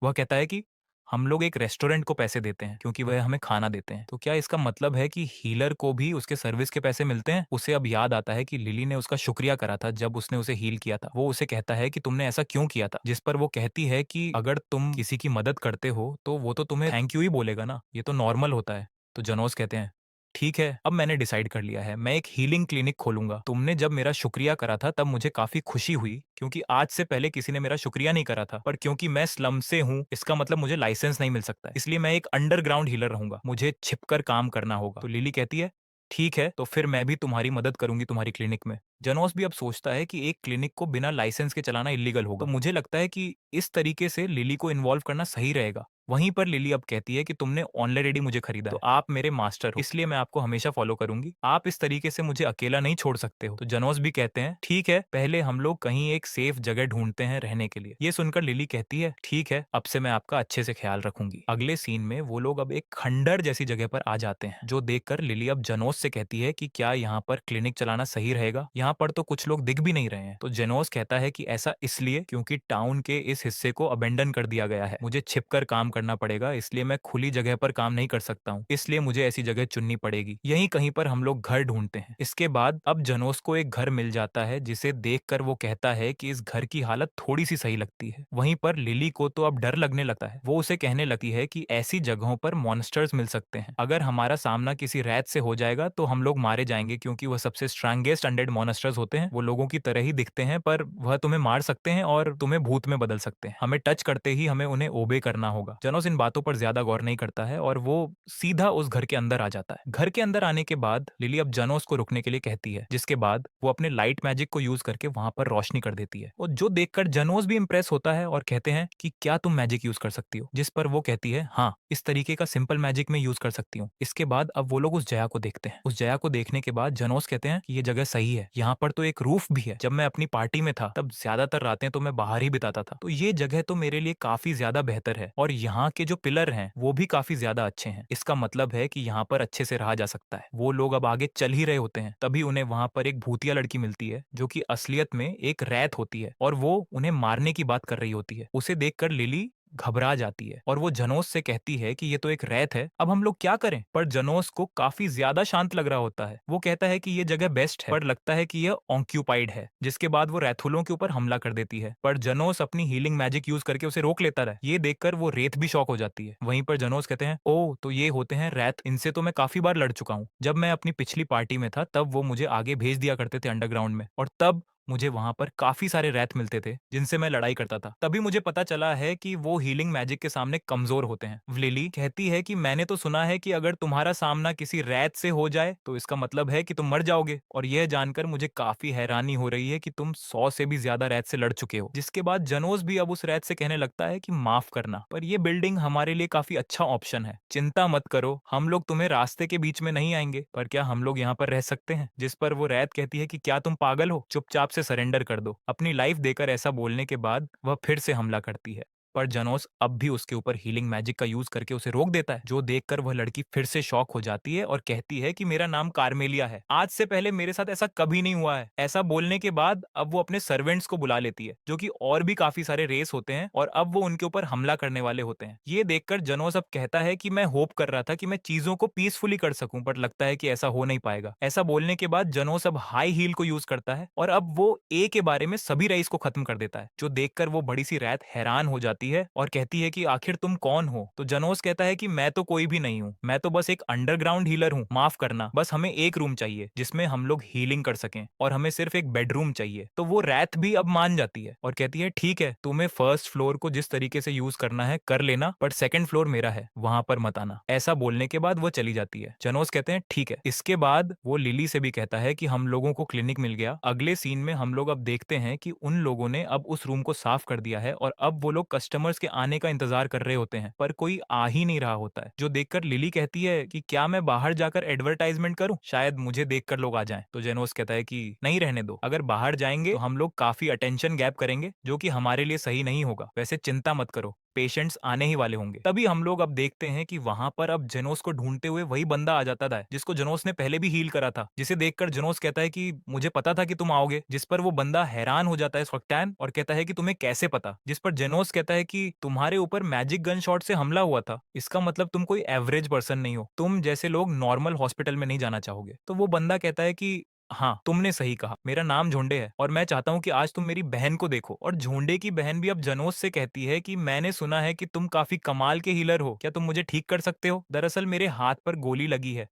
वह कहता है कि हम लोग एक रेस्टोरेंट को पैसे देते हैं क्योंकि वह हमें खाना देते हैं, तो क्या इसका मतलब है कि हीलर को भी उसके सर्विस के पैसे मिलते हैं? उसे अब याद आता है कि लिली ने उसका शुक्रिया करा था जब उसने उसे हील किया था। वो उसे कहता है कि तुमने ऐसा क्यों किया था? जिस पर वो कहती है कि अगर तुम किसी की मदद करते हो तो वो तो तुम्हें थैंक यू ही बोलेगा ना, ये तो नॉर्मल होता है। तो जनोस कहते हैं ठीक है, अब मैंने डिसाइड कर लिया है, मैं एक हीलिंग क्लिनिक खोलूँगा। तुमने जब मेरा शुक्रिया करा था तब मुझे काफ़ी खुशी हुई, क्योंकि आज से पहले किसी ने मेरा शुक्रिया नहीं करा था। पर क्योंकि मैं स्लम से हूँ, इसका मतलब मुझे लाइसेंस नहीं मिल सकता है। इसलिए मैं एक अंडरग्राउंड हीलर रहूँगा। मुझे छिपकर काम करना होगा। तो लिली कहती है, ठीक है, तो फिर मैं भी तुम्हारी मदद करूँगी तुम्हारी क्लिनिक में। जनोस भी अब सोचता है कि एक क्लिनिक को बिना लाइसेंस के चलाना इल्लीगल होगा। तो मुझे लगता है कि इस तरीके से लिली को इन्वॉल्व करना सही रहेगा। वहीं पर लिली अब कहती है कि तुमने ऑलरेडी मुझे खरीदा है, तो आप मेरे मास्टर हो, इसलिए मैं आपको हमेशा फॉलो करूंगी। आप इस तरीके से मुझे अकेला नहीं छोड़ सकते हो। तो जनोस भी कहते हैं, ठीक है, पहले हम लोग कहीं एक सेफ जगह ढूंढते हैं रहने के लिए। ये सुनकर लिली कहती है, ठीक है, अब से मैं आपका अच्छे से ख्याल रखूंगी। अगले सीन में वो लोग अब एक खंडर जैसी जगह पर आ जाते हैं, जो देखकर लिली अब जनोस से कहती है कि क्या यहाँ पर क्लिनिक चलाना सही रहेगा? यहाँ पर तो कुछ लोग दिख भी नहीं रहे हैं। तो जेनोस कहता है कि ऐसा इसलिए क्योंकि टाउन के इस हिस्से को अबेंडन कर दिया गया है। मुझे छिपकर काम करना पड़ेगा, इसलिए मैं खुली जगह पर काम नहीं कर सकता हूँ। इसलिए मुझे ऐसी जगह चुननी पड़ेगी। यहीं कहीं पर हम लोग घर ढूंढते हैं। इसके बाद अब जनोस को एक घर मिल जाता है, जिसे देखकर वो कहता है कि इस घर की हालत थोड़ी सी सही लगती है। वहीं पर लिली को तो अब डर लगने लगता है। वो उसे कहने लगती है कि ऐसी जगहों पर मॉन्स्टर्स मिल सकते हैं। अगर हमारा सामना किसी रैत से हो जाएगा तो हम लोग मारे जाएंगे, क्योंकि वह सबसे स्ट्रांगेस्ट अनडेड मॉन्स्टर्स होते हैं। वो लोगों की तरह ही दिखते हैं, पर वह तुम्हें मार सकते हैं और तुम्हें भूत में बदल सकते हैं। हमें टच करते ही हमें उन्हें ओबे करना होगा। जनोस इन बातों पर ज्यादा गौर नहीं करता है और वो सीधा उस घर के अंदर आ जाता है। घर के अंदर आने के बाद लिली अब जनोस को रुकने के लिए कहती है, जिसके बाद वो अपने लाइट मैजिक को यूज करके वहां पर रोशनी कर देती है। और जो देखकर जनोस भी इंप्रेस होता है और कहते हैं कि क्या तुम मैजिक यूज कर सकती हो? जिस पर वो कहती है, हाँ, इस तरीके का सिंपल मैजिक मैं यूज कर सकती हूँ। इसके बाद अब वो लोग उस जया को देखते हैं। उस जया को देखने के बाद जनोस कहते हैं कि ये जगह सही है, यहाँ पर तो एक रूफ भी है। जब मैं अपनी पार्टी में था तब ज्यादातर रातें तो मैं बाहर ही बिताता था, तो ये जगह तो मेरे लिए काफी ज्यादा बेहतर है। और यहाँ के जो पिलर हैं वो भी काफी ज्यादा अच्छे हैं। इसका मतलब है कि यहाँ पर अच्छे से रहा जा सकता है। वो लोग अब आगे चल ही रहे होते हैं, तभी उन्हें वहां पर एक भूतिया लड़की मिलती है, जो कि असलियत में एक रैत होती है और वो उन्हें मारने की बात कर रही होती है। उसे देखकर लिली घबरा जाती है और वो जनोस से कहती है कि ये तो एक रैत है, अब हम लोग क्या करें? पर जनोस को काफी ज्यादा शांत लग रहा होता है। वो कहता है कि ये जगह बेस्ट है, पर लगता है कि यह ऑक्यूपाइड है। जिसके बाद वो रैथुलों के ऊपर हमला कर देती है, पर जनोस अपनी हीलिंग मैजिक यूज करके उसे रोक लेता है। ये देखकर वो रेत भी शॉक हो जाती है। वहीं पर जनोस कहते हैं, ओ, तो ये होते हैं रैत, इनसे तो मैं काफी बार लड़ चुका हूँ। जब मैं अपनी पिछली पार्टी में था तब वो मुझे आगे भेज दिया करते थे अंडरग्राउंड में, और तब मुझे वहां पर काफी सारे रैत मिलते थे जिनसे मैं लड़ाई करता था। तभी मुझे पता चला है कि वो हीलिंग मैजिक के सामने कमजोर होते हैं। लिली कहती है कि मैंने तो सुना है कि अगर तुम्हारा सामना किसी रैत से हो जाए तो इसका मतलब है कि तुम मर जाओगे, और यह जानकर मुझे काफी हैरानी हो रही है कि तुम 100 से भी ज्यादा रैत से लड़ चुके हो। जिसके बाद जनोस भी अब उस रैत से कहने लगता है कि माफ करना, पर यह बिल्डिंग हमारे लिए काफी अच्छा ऑप्शन है। चिंता मत करो, हम लोग तुम्हें रास्ते के बीच में नहीं आएंगे, पर क्या हम लोग यहाँ पर रह सकते हैं? जिस पर वो रैत कहती है कि क्या तुम पागल हो, चुपचाप से सरेंडर कर दो। अपनी लाइफ देकर ऐसा बोलने के बाद वह फिर से हमला करती है, पर जनोस अब भी उसके ऊपर हीलिंग मैजिक का यूज करके उसे रोक देता है, जो देखकर वह लड़की फिर से शॉक हो जाती है और कहती है कि मेरा नाम कार्मेलिया है, आज से पहले मेरे साथ ऐसा कभी नहीं हुआ है। ऐसा बोलने के बाद अब वो अपने सर्वेंट्स को बुला लेती है, जो कि और भी काफी सारे रेस होते हैं, और अब वो उनके ऊपर हमला करने वाले होते हैं। ये देखकर जनोस अब कहता है कि मैं होप कर रहा था कि मैं चीजों को पीसफुली कर सकूं, पर लगता है कि ऐसा हो नहीं पाएगा। ऐसा बोलने के बाद जनोस अब हाई हील को यूज करता है और अब वो ए के बारे में सभी रईस को खत्म कर देता है, जो देखकर वो बड़ी सी रैत हैरान हो जाती है और कहती है कि आखिर तुम कौन हो? तो जनोस कहता है कि मैं तो कोई भी नहीं हूँ, मैं तो बस एक अंडरग्राउंड हीलर हूँ, माफ करना, बस हमें एक रूम चाहिए जिसमें हम लोग हीलिंग कर सकें, और हमें सिर्फ एक बेडरूम चाहिए। तो वो रैत भी अब मान जाती है और कहती है, ठीक है, तुम्हें फर्स्ट फ्लोर को जिस तरीके से यूज करना है कर लेना, पर सेकंड फ्लोर मेरा है, वहां पर मत आना। ऐसा बोलने के बाद वो चली जाती है। जनोस कहते हैं, ठीक है। इसके बाद वो लिली से भी कहता है कि हम लोगों को क्लिनिक मिल गया। अगले सीन में हम लोग अब देखते हैं कि उन लोगों ने अब उस रूम को साफ कर दिया है और अब वो लोग कस्टमर्स के आने का इंतजार कर रहे होते हैं, पर कोई आ ही नहीं रहा होता है, जो देखकर लिली कहती है कि क्या मैं बाहर जाकर एडवर्टाइजमेंट करूं, शायद मुझे देखकर लोग आ जाएं। तो जेनोस कहता है कि नहीं, रहने दो, अगर बाहर जाएंगे तो हम लोग काफी अटेंशन गैप करेंगे, जो कि हमारे लिए सही नहीं होगा। वैसे चिंता मत करो, पेशेंट्स आने ही वाले होंगे। तभी हम लोग अब देखते हैं कि वहां पर अब जेनोस को ढूंढते हुए वही बंदा आ जाता था जिसको जेनोस ने पहले भी हील करा था, जिसे देखकर जेनोस कहता है कि मुझे पता था कि तुम आओगे। जिस पर वो बंदा हैरान हो जाता है स्वक्टैन और कहता है कि तुम्हें कैसे पता? जिस पर जेनोस कहता है कि तुम्हारे ऊपर मैजिक गन शॉट से हमला हुआ था, इसका मतलब तुम कोई एवरेज पर्सन नहीं हो, तुम जैसे लोग नॉर्मल हॉस्पिटल में नहीं जाना चाहोगे। तो वो बंदा कहता है कि हाँ, तुमने सही कहा, मेरा नाम झोंडे है और मैं चाहता हूँ कि आज तुम मेरी बहन को देखो। और झोंडे की बहन भी अब जनोस से कहती है कि मैंने सुना है कि तुम काफी कमाल के हीलर हो, क्या तुम मुझे ठीक कर सकते हो? दरअसल मेरे हाथ पर गोली लगी है।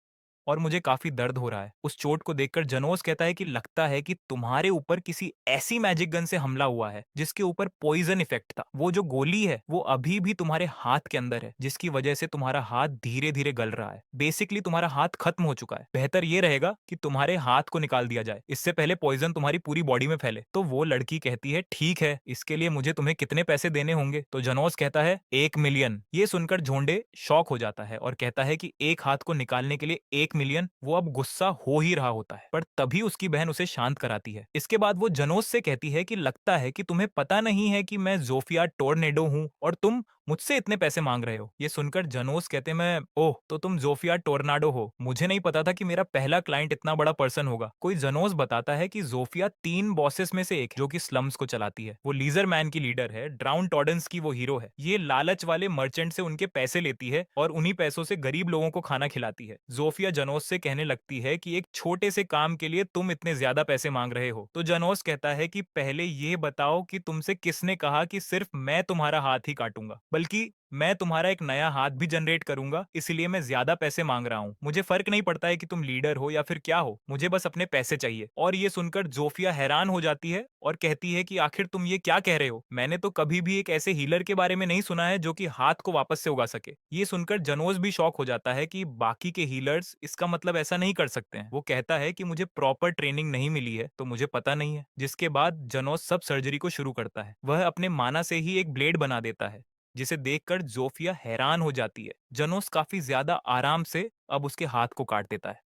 और मुझे काफी दर्द हो रहा है। उस चोट को देखकर जनोस कहता है कि लगता है कि तुम्हारे ऊपर किसी ऐसी मैजिक गन से हमला हुआ है जिसके ऊपर पॉइजन इफेक्ट था। वो जो गोली है वो अभी भी तुम्हारे हाथ के अंदर है, जिसकी वजह से तुम्हारा हाथ धीरे धीरे गल रहा है। बेसिकली तुम्हारा हाथ खत्म हो चुका है। बेहतर ये रहेगा कि तुम्हारे हाथ को निकाल दिया जाए, इससे पहले पॉइजन तुम्हारी पूरी बॉडी में फैले। तो वो लड़की कहती है ठीक है, इसके लिए मुझे तुम्हें कितने पैसे देने होंगे? तो जनोस कहता है 1 मिलियन। ये सुनकर झोंडे शॉक हो जाता है और कहता है कि एक हाथ को निकालने के लिए 1 मिलियन। वो अब गुस्सा हो ही रहा होता है, पर तभी उसकी बहन उसे शांत कराती है। इसके बाद वो जनोस से कहती है कि लगता है कि तुम्हें पता नहीं है कि मैं जोफिया टोर्नेडो हूँ और तुम मुझसे इतने पैसे मांग रहे हो। ये सुनकर जनोस कहते मैं ओह, तो तुम जोफिया टोर्नाडो हो। मुझे नहीं पता था कि मेरा पहला क्लाइंट इतना बड़ा पर्सन होगा। कोई जनोस बताता है कि जोफिया 3 बॉसेस में से एक, जो कि स्लम्स को चलाती है। वो लीजर मैन की लीडर है, ड्राउन टॉर्डन्स की वो हीरो है। ये लालच वाले मर्चेंट से उनके पैसे लेती है और उन्हीं पैसों से गरीब लोगों को खाना खिलाती है। जोफिया जनोस से कहने लगती है कि एक छोटे से काम के लिए तुम इतने ज्यादा पैसे मांग रहे हो। तो जनोस कहता है कि पहले ये बताओ कि तुमसे किसने कहा कि सिर्फ मैं तुम्हारा हाथ ही काटूंगा, बल्कि मैं तुम्हारा एक नया हाथ भी जनरेट करूंगा, इसलिए मैं ज्यादा पैसे मांग रहा हूँ। मुझे फर्क नहीं पड़ता है कि तुम लीडर हो या फिर क्या हो, मुझे बस अपने पैसे चाहिए। और ये सुनकर जोफिया हैरान हो जाती है और कहती है कि आखिर तुम ये क्या कह रहे हो? मैंने तो कभी भी एक ऐसे हीलर के बारे में नहीं सुना है जो कि हाथ को वापस से उगा सके। ये सुनकर जनोस भी शॉक हो जाता है कि बाकी के हीलर्स इसका मतलब ऐसा नहीं कर सकते हैं। वो कहता है कि मुझे प्रॉपर ट्रेनिंग नहीं मिली है तो मुझे पता नहीं है। जिसके बाद जनोस सब सर्जरी को शुरू करता है। वह अपने माना से ही एक ब्लेड बना देता है, जिसे देखकर जोफिया हैरान हो जाती है। जनोस काफी ज्यादा आराम से अब उसके हाथ को काट देता है।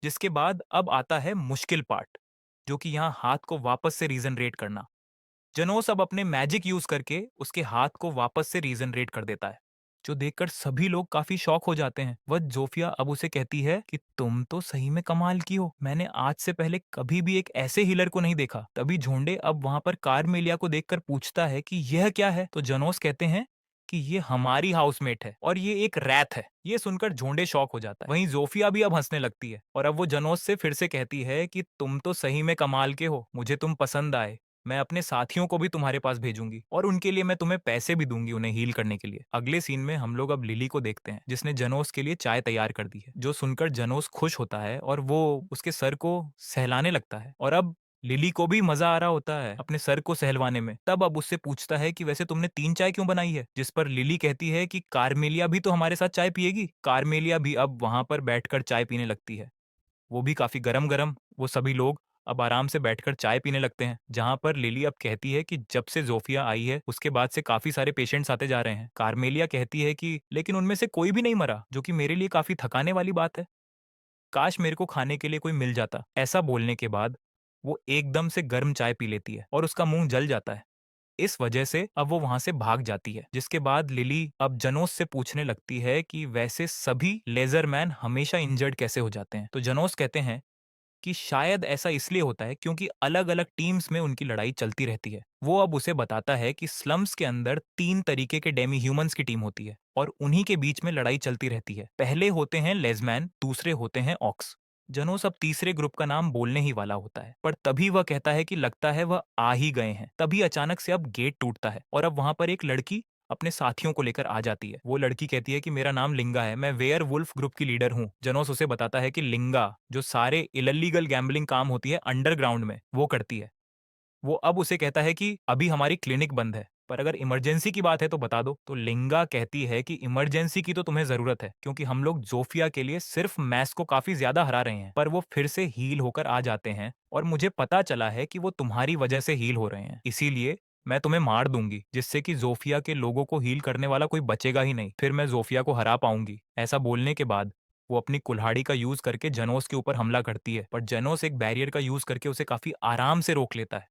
जिसके बाद अब आता है मुश्किल पार्ट, जो कि यहाँ हाथ को वापस से रीजनरेट करना। जनोस अब अपने मैजिक यूज करके उसके हाथ को वापस से रीजनरेट कर देता है, जो देखकर सभी लोग काफी शॉक हो जाते हैं। वह जोफिया अब उसे कहती है कि तुम तो सही में कमाल की हो, मैंने आज से पहले कभी भी एक ऐसे हीलर को नहीं देखा। तभी झोंडे अब वहां पर कार्मेलिया को देखकर पूछता है कि यह क्या है? तो जनोस कहते हैं कि ये हमारी हाउसमेट है और ये एक रैत है। ये सुनकर झोंडे शॉक हो जाता है। वहीं जोफिया भी अब हंसने लगती है और अब वो जनोस से फिर से कहती है कि तुम तो सही में कमाल के हो, मुझे तुम पसंद आए। मैं अपने साथियों को भी तुम्हारे पास भेजूंगी और उनके लिए मैं तुम्हें पैसे भी दूंगी उन्हें हील करने के लिए। अगले सीन में हम लोग अब लिली को देखते हैं, जिसने जनोस के लिए चाय तैयार कर दी है। जो सुनकर जनोस खुश होता है और वो उसके सर को सहलाने लगता है। और अब लिली को भी मजा आ रहा होता है अपने सर को सहलवाने में। तब अब उससे पूछता है कि वैसे तुमने 3 चाय क्यों बनाई है? जिस पर लिली कहती है कि कार्मेलिया भी तो हमारे साथ चाय पिएगी। कार्मेलिया भी अब वहां पर बैठकर चाय पीने लगती है, वो भी काफी गरम गरम। वो सभी लोग अब आराम से बैठकर चाय पीने लगते हैं, जहां पर लिली अब कहती है कि जब से जोफिया आई है उसके बाद से काफी सारे पेशेंट्स आते जा रहे हैं। कार्मेलिया कहती है कि लेकिन उनमें से कोई भी नहीं मरा, जो कि मेरे लिए काफी थकाने वाली बात है। काश मेरे को खाने के लिए कोई मिल जाता। ऐसा बोलने के बाद वो एकदम से गर्म चाय पी लेती है और उसका मुंह जल जाता है। इस वजह से अब वो वहां से भाग जाती है। जिसके बाद लिली अब जनोस से पूछने लगती है कि वैसे सभी लेजरमैन हमेशा इंजर्ड कैसे हो जाते हैं? तो जनोस कहते हैं कि शायद ऐसा इसलिए होता है क्योंकि अलग अलग टीम्स में उनकी लड़ाई चलती रहती है। वो अब उसे बताता है कि स्लम्स के अंदर 3 तरीके के डेमी ह्यूमंस की टीम होती है और उन्हीं के बीच में लड़ाई चलती रहती है। पहले होते हैं लेजमैन, दूसरे होते हैं ऑक्स। जनोस अब तीसरे ग्रुप का नाम बोलने ही वाला होता है, पर तभी वह कहता है कि लगता है वह आ ही गए हैं। तभी अचानक से अब गेट टूटता है और अब वहां पर एक लड़की अपने साथियों को लेकर आ जाती है। वो लड़की कहती है कि मेरा नाम लिंगा है, मैं वेयर वुल्फ ग्रुप की लीडर हूँ। जनोस उसे बताता है कि लिंगा जो सारे इलीगल गैम्बलिंग काम होती है अंडरग्राउंड में वो करती है। वो अब उसे कहता है कि अभी हमारी क्लिनिक बंद है, पर अगर इमरजेंसी की बात है तो बता दो। तो लिंगा कहती है कि इमरजेंसी की तो तुम्हें जरूरत है, क्योंकि हम लोग जोफिया के लिए सिर्फ मैस को काफी ज्यादा हरा रहे हैं, पर वो फिर से हील होकर आ जाते हैं और मुझे पता चला है कि वो तुम्हारी वजह से हील हो रहे हैं, इसीलिए मैं तुम्हें मार दूंगी, जिससे कि जोफिया के लोगों को हील करने वाला कोई बचेगा ही नहीं। फिर मैं जोफिया को हरा पाऊंगी। ऐसा बोलने के बाद वो अपनी कुल्हाड़ी का यूज करके जनोस के ऊपर हमला करती है, पर जनोस एक बैरियर का यूज करके उसे काफी आराम से रोक लेता है,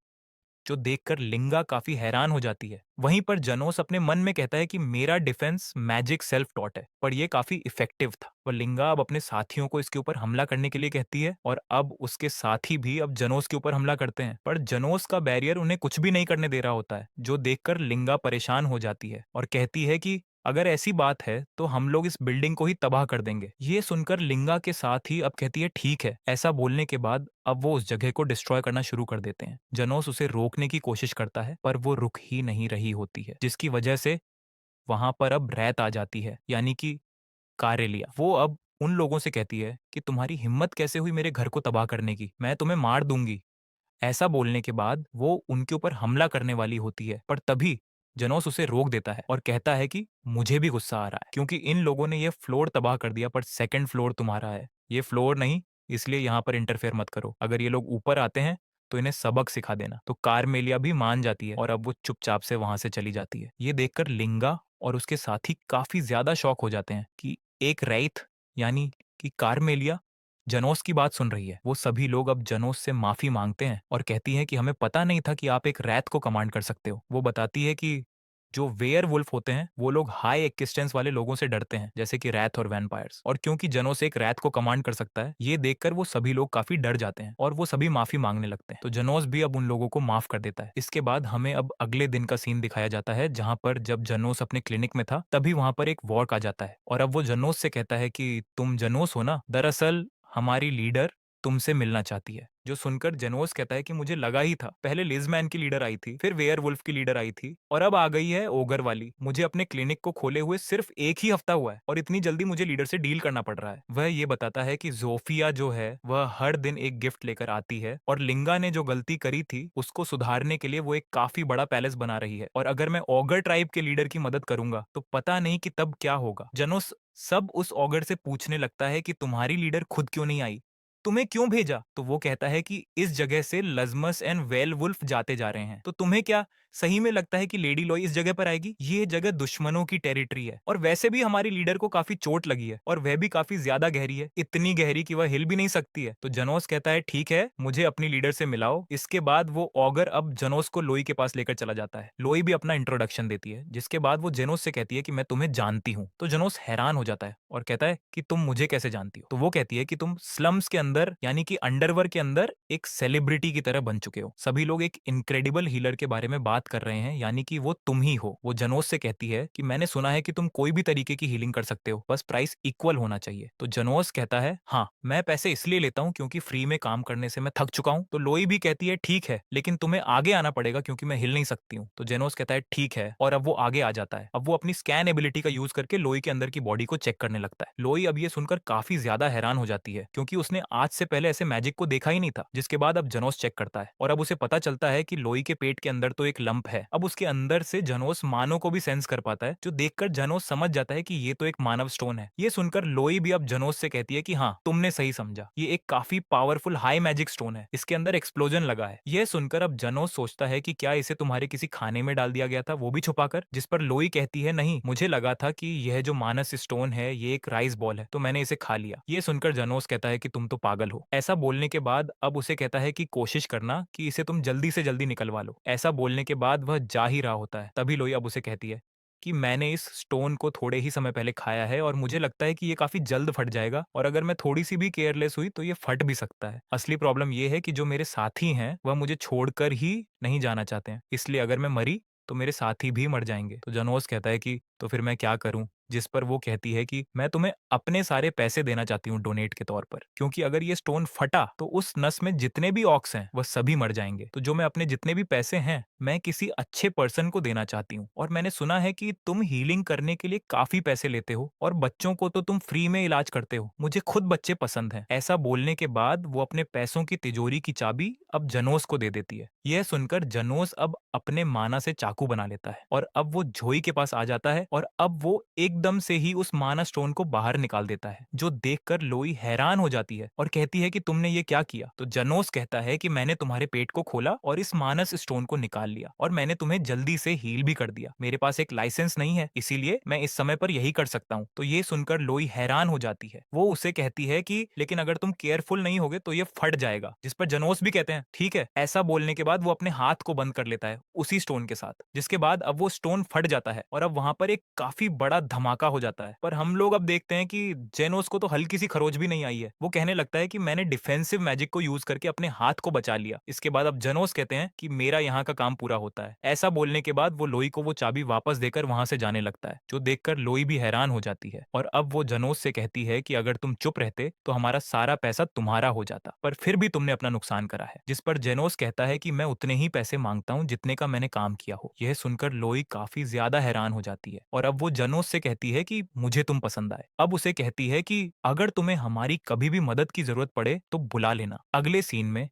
जो देखकर लिंगा काफी हैरान हो जाती है। वहीं पर जनोस अपने मन में कहता है कि मेरा डिफेंस मैजिक सेल्फ टॉट है, पर यह काफी इफेक्टिव था। वह लिंगा अब अपने साथियों को इसके ऊपर हमला करने के लिए कहती है और अब उसके साथी भी अब जनोस के ऊपर हमला करते हैं, पर जनोस का बैरियर उन्हें कुछ भी नहीं करने दे रहा होता है, जो देखकर लिंगा परेशान हो जाती है और कहती है कि अगर ऐसी बात है तो हम लोग इस बिल्डिंग को ही तबाह कर देंगे। ये सुनकर लिंगा के साथ ही अब कहती है ठीक है। ऐसा बोलने के बाद अब वो उस जगह को डिस्ट्रॉय करना शुरू कर देते हैं। जनोस उसे रोकने की कोशिश करता है, पर वो रुक ही नहीं रही होती है, जिसकी वजह से वहां पर अब रैत आ जाती है, यानी कि कारेलिया। वो अब उन लोगों से कहती है कि तुम्हारी हिम्मत कैसे हुई मेरे घर को तबाह करने की, मैं तुम्हें मार दूंगी। ऐसा बोलने के बाद वो उनके ऊपर हमला करने वाली होती है, पर तभी जनोस उसे रोक देता है और कहता है कि मुझे भी गुस्सा आ रहा है क्योंकि इन लोगों ने ये फ्लोर तबाह कर दिया, पर सेकंड फ्लोर तुम्हारा है, ये फ्लोर नहीं, इसलिए यहाँ पर इंटरफेयर मत करो। अगर ये लोग ऊपर आते हैं तो इन्हें सबक सिखा देना। तो कार्मेलिया भी मान जाती है और अब वो चुपचाप से वहां से चली जाती है। ये देखकर लिंगा और उसके साथी काफी ज्यादा शॉक हो जाते हैं कि एक रैथ यानी कि कार्मेलिया जनोस की बात सुन रही है। वो सभी लोग अब जनोस से माफी मांगते हैं और कहती हैं कि हमें पता नहीं था कि आप एक रैत को कमांड कर सकते हो। वो बताती है कि जो वेयर वुल्फ होते हैं वो लोग हाई एक्सिस्टेंस वाले लोगों से डरते हैं, जैसे कि रैथ और वैम्पायर्स। और क्योंकि जनोस एक रैत को कमांड कर सकता है, ये देखकर वो सभी लोग काफी डर जाते हैं और वो सभी माफी मांगने लगते हैं। तो जनोस भी अब उन लोगों को माफ कर देता है। इसके बाद हमें अब अगले दिन का सीन दिखाया जाता है, जहां पर जब जनोस अपने क्लिनिक में था तभी वहां पर एक वॉर्क आ जाता है और अब वो जनोस से कहता है कि तुम जनोस हो ना, दरअसल हमारी लीडर तुमसे मिलना चाहती है। जो सुनकर जेनोस कहता है कि मुझे लगा ही था, पहले लिजमैन की लीडर आई थी, फिर वेयरवुल्फ की लीडर आई थी और अब आ गई है ओगर वाली। मुझे अपने क्लिनिक को खोले हुए सिर्फ एक ही हफ्ता हुआ है और इतनी जल्दी मुझे लीडर से डील करना पड़ रहा है। वह ये बताता है कि जोफिया जो है वह हर दिन एक गिफ्ट लेकर आती है और लिंगा ने जो गलती करी थी उसको सुधारने के लिए वो एक काफी बड़ा पैलेस बना रही है, और अगर मैं ओगर ट्राइब के लीडर की मदद करूंगा तो पता नहीं कि तब क्या होगा। जनोस सब उस ऑगर से पूछने लगता है कि तुम्हारी लीडर खुद क्यों नहीं आई, तुम्हें क्यों भेजा? तो वो कहता है कि इस जगह से लज़मस एंड वेलवुल्फ जाते जा रहे हैं। तो तुम्हें क्या सही में लगता है कि लेडी लॉय इस जगह पर आएगी? ये जगह दुश्मनों की टेरिटरी है और वैसे भी हमारी लीडर को काफी चोट लगी है और वह भी काफी ज्यादा गहरी है, इतनी गहरी कि वह हिल भी नहीं सकती है। तो जनोस कहता है ठीक है, मुझे अपनी लीडर से मिलाओ। इसके बाद वो ऑगर अब जनोस को लोई के पास लेकर चला जाता है। लोई भी अपना इंट्रोडक्शन देती है, जिसके बाद वो जेनोस से कहती है कि मैं तुम्हें जानती हूँ। तो जनोस हैरान हो जाता है और कहता है कि तुम मुझे कैसे जानती हो? तो वो कहती है कि तुम स्लम्स के अंदर यानी कि अंडरवर्ल्ड के अंदर एक सेलिब्रिटी की तरह बन चुके हो। सभी लोग एक इनक्रेडिबल हीलर के बारे में बात कर रहे हैं, यानी कि वो तुम ही हो। वो जनोस से कहती है कि मैंने सुना है कि तुम कोई भी तरीके की हीलिंग कर सकते हो, बस प्राइस इक्वल होना चाहिए। तो जनोस कहता है हाँ, मैं पैसे इसलिए लेता हूँ क्योंकि फ्री में काम करने से मैं थक चुका हूँ। तो लोई भी कहती है ठीक है, लेकिन तुम्हें आगे आना पड़ेगा क्योंकि मैं हिल नहीं सकती हूँ। तो जेनोस कहता है ठीक है, और अब वो आगे आ जाता है। अब वो अपनी स्कैन एबिलिटी का यूज करके लोई के अंदर की बॉडी को चेक करने लगता है। लोई अब ये सुनकर काफी ज्यादा हैरान हो जाती है क्योंकि उसने आज से पहले ऐसे मैजिक को देखा ही नहीं था। जिसके बाद अब जनोस चेक करता है और अब उसे पता चलता है कि लोई के पेट के अंदर तो एक लंप है। अब उसके अंदर से जनोस मानो को भी सेंस कर पाता है, जो देखकर जनोस समझ जाता है कि ये तो एक मानव स्टोन है। ये सुनकर लोई भी अब जनोस से कहती है कि हाँ, तुमने सही समझा, ये एक काफी पावरफुल हाई मैजिक स्टोन है, इसके अंदर एक्सप्लोजन लगा है। यह सुनकर अब जनोस सोचता है कि क्या इसे तुम्हारे किसी खाने में डाल दिया गया था, वो भी छुपाकर? जिस पर लोई कहती है नहीं, मुझे लगा था कि यह जो मानस स्टोन है ये एक राइस बॉल है, तो मैंने इसे खा लिया। ये सुनकर जनोस कहता है कि तुम तो पागल हो। ऐसा बोलने के बाद अब उसे कहता है कि कोशिश करना कि इसे तुम जल्दी से जल्दी निकलवा लो। ऐसा बोलने के बाद वह जा ही रहा होता है, तभी लोई अब उसे कहती है कि मैंने इस स्टोन को थोड़े ही समय पहले खाया है और मुझे लगता है कि ये काफी जल्द फट जाएगा, और अगर मैं थोड़ी सी भी केयरलेस हुई तो ये फट भी सकता है। असली प्रॉब्लम ये है कि जो मेरे साथी हैं वह मुझे छोड़कर ही नहीं जाना चाहते हैं, इसलिए अगर मैं मरी तो मेरे साथी भी मर जाएंगे। तो जनोस कहता है कि तो फिर मैं क्या करूं? जिस पर वो कहती है कि मैं तुम्हें अपने सारे पैसे देना चाहती हूँ डोनेट के तौर पर, क्योंकि अगर ये स्टोन फटा तो उस नस में जितने भी ऑक्स हैं वह सभी मर जाएंगे। तो जो मैं अपने जितने भी पैसे हैं मैं किसी अच्छे पर्सन को देना चाहती हूँ, और मैंने सुना है कि तुम हीलिंग करने के लिए काफी पैसे लेते हो और बच्चों को तो तुम फ्री में इलाज करते हो, मुझे खुद बच्चे पसंद हैं। ऐसा बोलने के बाद वो अपने पैसों की तिजोरी की चाबी अब जनोस को दे देती है। यह सुनकर जनोस अब अपने माना से चाकू बना लेता है और अब वो जोई के पास आ जाता है और अब वो एकदम से ही उस माना स्टोन को बाहर निकाल देता है, जो देखकर लोई हैरान हो जाती है और कहती है कि तुमने ये क्या किया? तो जनोस कहता है कि मैंने तुम्हारे पेट को खोला और इस मानस स्टोन को निकाल लिया और मैंने तुम्हें जल्दी से हील भी कर दिया। मेरे पास एक लाइसेंस नहीं है, इसीलिए मैं इस समय पर यही कर सकता हूँ। तो ये सुनकर लोई हैरान हो जाती है। वो उसे कहती है कि लेकिन अगर तुम केयरफुल नहीं होगे तो ये फट जाएगा, जिस पर जनोस भी कहते हैं ठीक है। ऐसा बोलने के बाद वो अपने हाथ को बंद कर लेता है उसी स्टोन के साथ, जिसके बाद अब वो स्टोन फट जाता है और अब वहां पर एक काफी बड़ा धमाका हो जाता है। पर हम लोग अब देखते हैं कि जेनोस को तो हल्की सी खरोच भी नहीं आई है। वो कहने लगता है कि मैंने डिफेंसिव मैजिक को यूज करके अपने हाथ को बचा लिया। इसके बाद अब जेनोस कहते हैं कि मेरा यहाँ का काम काम पूरा होता है। ऐसा बोलने के बाद वो लोई को वो चाबी वापस देकर वहां से जाने लगता है, जो देखकर लोई भी हैरान हो जाती है। और अब वो जनोस से कहती है कि अगर तुम चुप रहते तो हमारा सारा पैसा तुम्हारा हो जाता, पर फिर भी तुमने अपना नुकसान करा है। जिस पर जेनोस कहता है कि मैं उतने ही पैसे मांगता हूँ जितने का मैंने काम किया हो। यह सुनकर लोई काफी ज्यादा हैरान हो जाती है और अब वो जनोस से कहती है कि मुझे तुम पसंद आए। अब उसे कहती है कि अगर तुम्हें हमारी कभी भी मदद की जरूरत पड़े तो बुला लेना। अगले सीन में